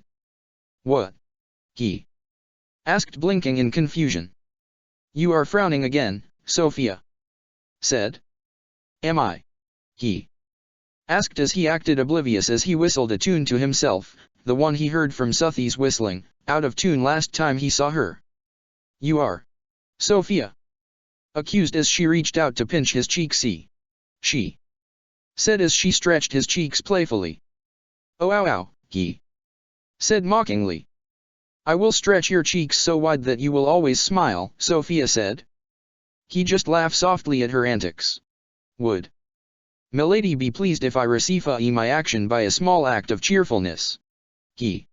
"What?" he asked, blinking in confusion. "You are frowning again," Sophia said. "Am I?" he asked as he acted oblivious as he whistled a tune to himself, the one he heard from Suthy's whistling, out of tune last time he saw her. "You are," Sophia accused as she reached out to pinch his cheek. "See," she said as she stretched his cheeks playfully. "Oh ow ow," he said mockingly. "I will stretch your cheeks so wide that you will always smile," Sophia said. He just laughed softly at her antics. "Would milady be pleased if I rectify my action by a small act of cheerfulness?" he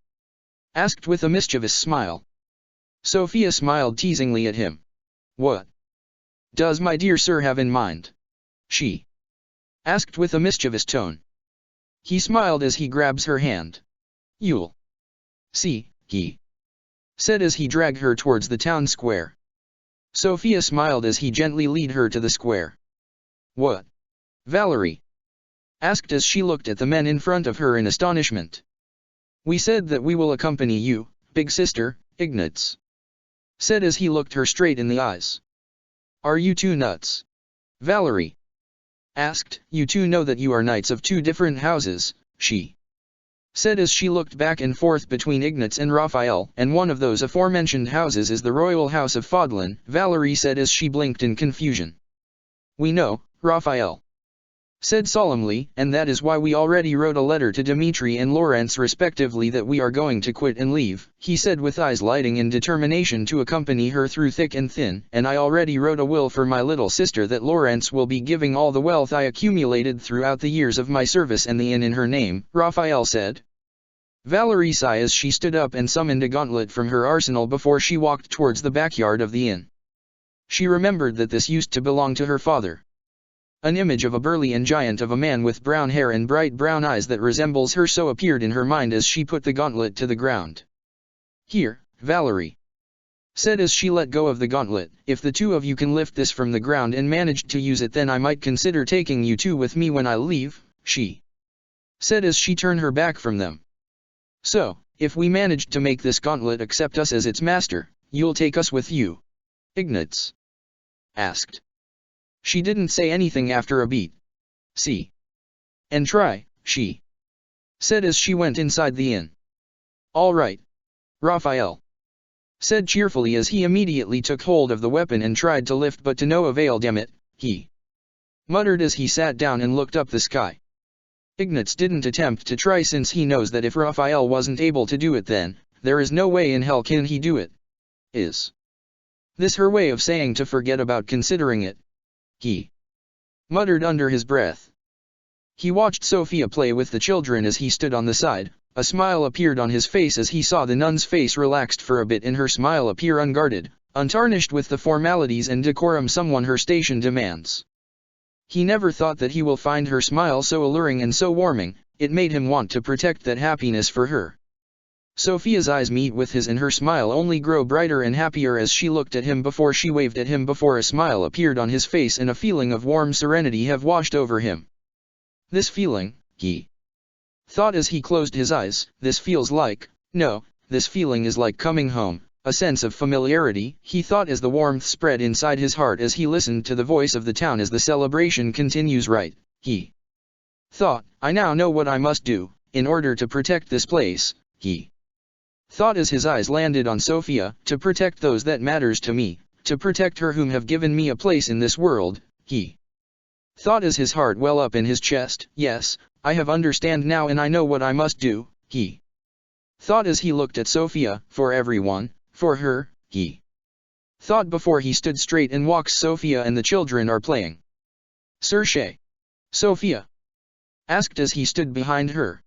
asked with a mischievous smile. Sophia smiled teasingly at him. "What does my dear sir have in mind?" she asked with a mischievous tone. He smiled as he grabs her hand. "You'll see," he said as he dragged her towards the town square. Sophia smiled as he gently led her to the square. "What?" Valerie asked as she looked at the men in front of her in astonishment. "We said that we will accompany you, big sister," Ignatz said as he looked her straight in the eyes. "Are you two nuts?" Valerie asked. "You two know that you are knights of two different houses," she said as she looked back and forth between Ignatz and Raphael, "and one of those aforementioned houses is the royal house of Fodlan," Valerie said as she blinked in confusion. "We know," Raphael said solemnly, "and that is why we already wrote a letter to Dmitri and Lawrence respectively that we are going to quit and leave," he said with eyes lighting in determination to accompany her through thick and thin, "and I already wrote a will for my little sister that Lawrence will be giving all the wealth I accumulated throughout the years of my service and the inn in her name," Raphael said. Valerie sighed as she stood up and summoned a gauntlet from her arsenal before she walked towards the backyard of the inn. She remembered that this used to belong to her father. An image of a burly and giant of a man with brown hair and bright brown eyes that resembles her so appeared in her mind as she put the gauntlet to the ground. "Here," Valerie said as she let go of the gauntlet, "if the two of you can lift this from the ground and managed to use it, then I might consider taking you two with me when I leave," she said as she turned her back from them. "So, if we managed to make this gauntlet accept us as its master, you'll take us with you?" Ignatz asked. She didn't say anything after a beat. "See and try," she said as she went inside the inn. "All right," Raphael said cheerfully as he immediately took hold of the weapon and tried to lift, but to no avail. "Damn it," he muttered as he sat down and looked up the sky. Ignatz didn't attempt to try since he knows that if Raphael wasn't able to do it, then there is no way in hell can he do it. Is this her way of saying to forget about considering it? He muttered under his breath. He watched Sophia play with the children as he stood on the side. A smile appeared on his face as he saw the nun's face relaxed for a bit and her smile appear unguarded, untarnished with the formalities and decorum someone her station demands. He never thought that he will find her smile so alluring and so warming. It made him want to protect that happiness for her. Sophia's eyes meet with his and her smile only grow brighter and happier as she looked at him before she waved at him before a smile appeared on his face and a feeling of warm serenity have washed over him. This feeling, he thought as he closed his eyes, this feels like, no, this feeling is like coming home, a sense of familiarity, he thought as the warmth spread inside his heart as he listened to the voice of the town as the celebration continues. Right, he thought, I now know what I must do, in order to protect this place, he thought as his eyes landed on Sophia, to protect those that matters to me, to protect her whom have given me a place in this world, he thought as his heart well up in his chest. Yes, I have understand now and I know what I must do, he thought as he looked at Sophia, for everyone, for her, he thought before he stood straight and walks. Sophia and the children are playing. Serge, Sophia asked as he stood behind her.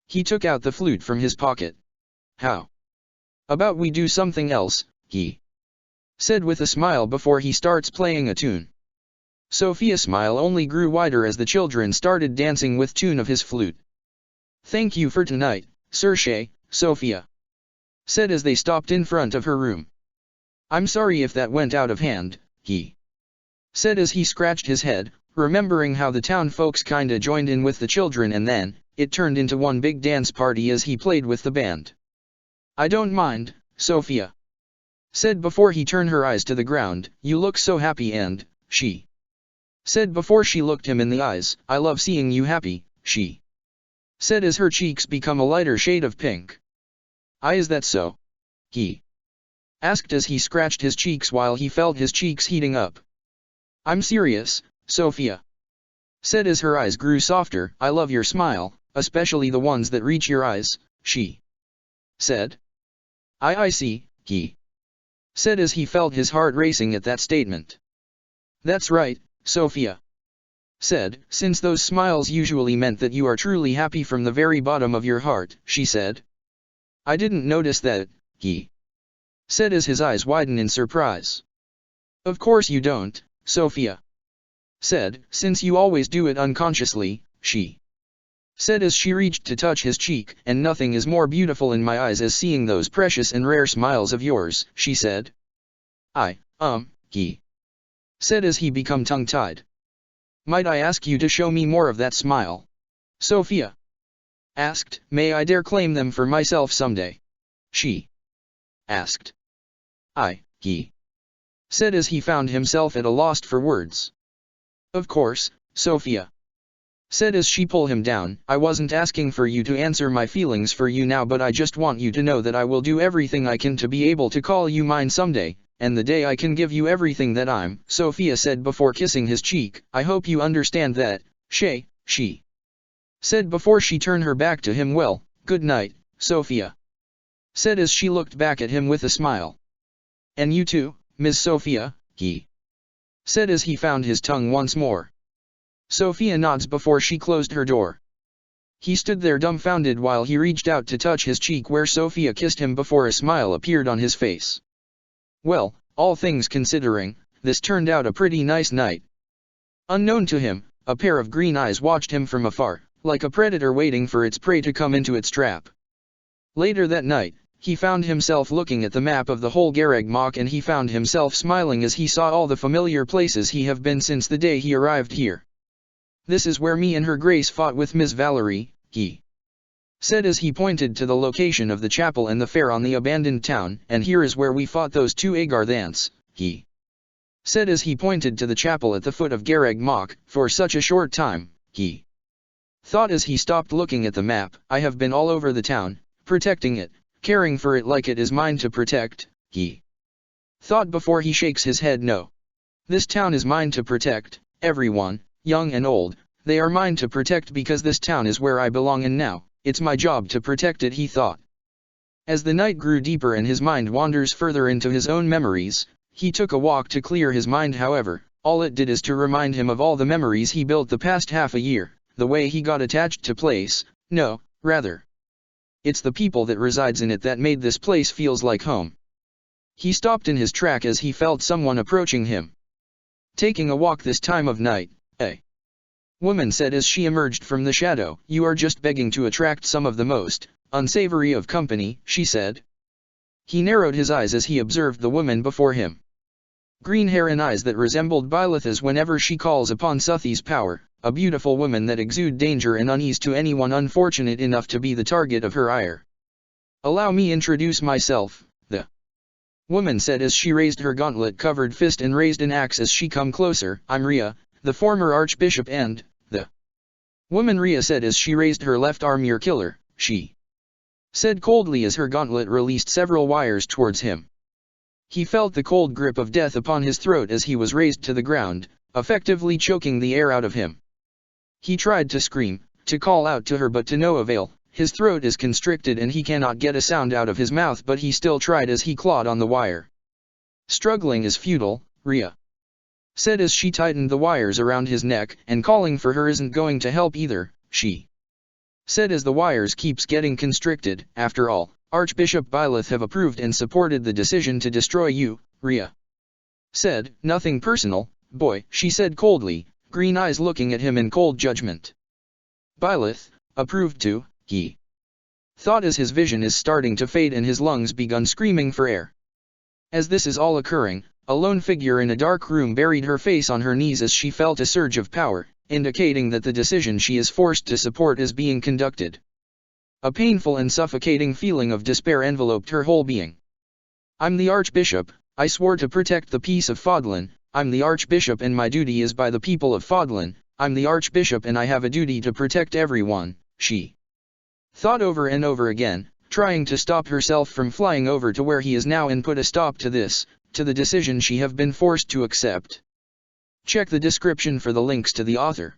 He took out the flute from his pocket. How about we do something else, he said with a smile before he starts playing a tune. Sophia's smile only grew wider as the children started dancing with tune of his flute. "Thank you for tonight, Serge," Sophia said as they stopped in front of her room. "I'm sorry if that went out of hand," he said as he scratched his head, remembering how the town folks kinda joined in with the children and then, it turned into one big dance party as he played with the band. "I don't mind," Sophia said before he turned her eyes to the ground. "You look so happy and," she said before she looked him in the eyes. "I love seeing you happy," she said as her cheeks become a lighter shade of pink. Is that so?" he asked as he scratched his cheeks while he felt his cheeks heating up. "I'm serious," Sophia said as her eyes grew softer. "I love your smile, especially the ones that reach your eyes," she said. I see," he said as he felt his heart racing at that statement. "That's right," Sophia said, "since those smiles usually meant that you are truly happy from the very bottom of your heart," she said. "I didn't notice that," he said as his eyes widened in surprise. "Of course you don't," Sophia said, "since you always do it unconsciously," she said as she reached to touch his cheek. "And nothing is more beautiful in my eyes as seeing those precious and rare smiles of yours," she said. He said as he became tongue-tied. "Might I ask you to show me more of that smile?" Sophia asked. "May I dare claim them for myself someday?" she asked. He said as he found himself at a loss for words. "Of course," Sophia said as she pulled him down. "I wasn't asking for you to answer my feelings for you now, but I just want you to know that I will do everything I can to be able to call you mine someday, and the day I can give you everything that I'm," Sophia said before kissing his cheek. "I hope you understand that, she said before she turned her back to him. "Well, good night," Sophia said as she looked back at him with a smile. "And you too, Miss Sophia," he said as he found his tongue once more. Sophia nods before she closed her door. He stood there dumbfounded while he reached out to touch his cheek where Sophia kissed him before a smile appeared on his face. Well, all things considering, this turned out a pretty nice night. Unknown to him, a pair of green eyes watched him from afar, like a predator waiting for its prey to come into its trap. Later that night, he found himself looking at the map of the whole Garagmok, and he found himself smiling as he saw all the familiar places he have been since the day he arrived here. "This is where me and her grace fought with Miss Valerie," he said as he pointed to the location of the chapel and the fair on the abandoned town. "And here is where we fought those two Agarthants," he said as he pointed to the chapel at the foot of Garagmok. "For such a short time," he thought as he stopped looking at the map, "I have been all over the town, protecting it, caring for it like it is mine to protect," he thought before he shakes his head. "No. This town is mine to protect, everyone, young and old, they are mine to protect because this town is where I belong and now, it's my job to protect it," he thought. As the night grew deeper and his mind wanders further into his own memories, he took a walk to clear his mind. However, all it did is to remind him of all the memories he built the past half a year, the way he got attached to place. No, rather, it's the people that resides in it that made this place feels like home. He stopped in his track as he felt someone approaching him. Taking a walk this time of night, a woman said as she emerged from the shadow. "You are just begging to attract some of the most unsavory of company," she said. He narrowed his eyes as he observed the woman before him. Green hair and eyes that resembled Bylitha's whenever she calls upon Suthi's power, a beautiful woman that exudes danger and unease to anyone unfortunate enough to be the target of her ire. "Allow me introduce myself," the woman said as she raised her gauntlet-covered fist and raised an axe as she come closer. "I'm Ria, the former archbishop, and," the woman Ria said as she raised her left arm. "Your killer," she said coldly as her gauntlet released several wires towards him. He felt the cold grip of death upon his throat as he was raised to the ground, effectively choking the air out of him. He tried to scream, to call out to her, but to no avail. His throat is constricted and he cannot get a sound out of his mouth, but he still tried as he clawed on the wire. "Struggling is futile," Ria said as she tightened the wires around his neck, "and calling for her isn't going to help either," she said as the wires keeps getting constricted. "After all, Archbishop Bylith have approved and supported the decision to destroy you," Ria said. "Nothing personal, boy, she said coldly, green eyes looking at him in cold judgment. Byleth, approved too, he thought as his vision is starting to fade and his lungs begun screaming for air. As this is all occurring, a lone figure in a dark room buried her face on her knees as she felt a surge of power, indicating that the decision she is forced to support is being conducted. A painful and suffocating feeling of despair enveloped her whole being. I'm the Archbishop, I swore to protect the peace of Fodlan, I'm the Archbishop and my duty is by the people of Fodlan, I'm the Archbishop and I have a duty to protect everyone, she thought over and over again, trying to stop herself from flying over to where he is now and put a stop to this, to the decision she have been forced to accept. Check the description for the links to the author.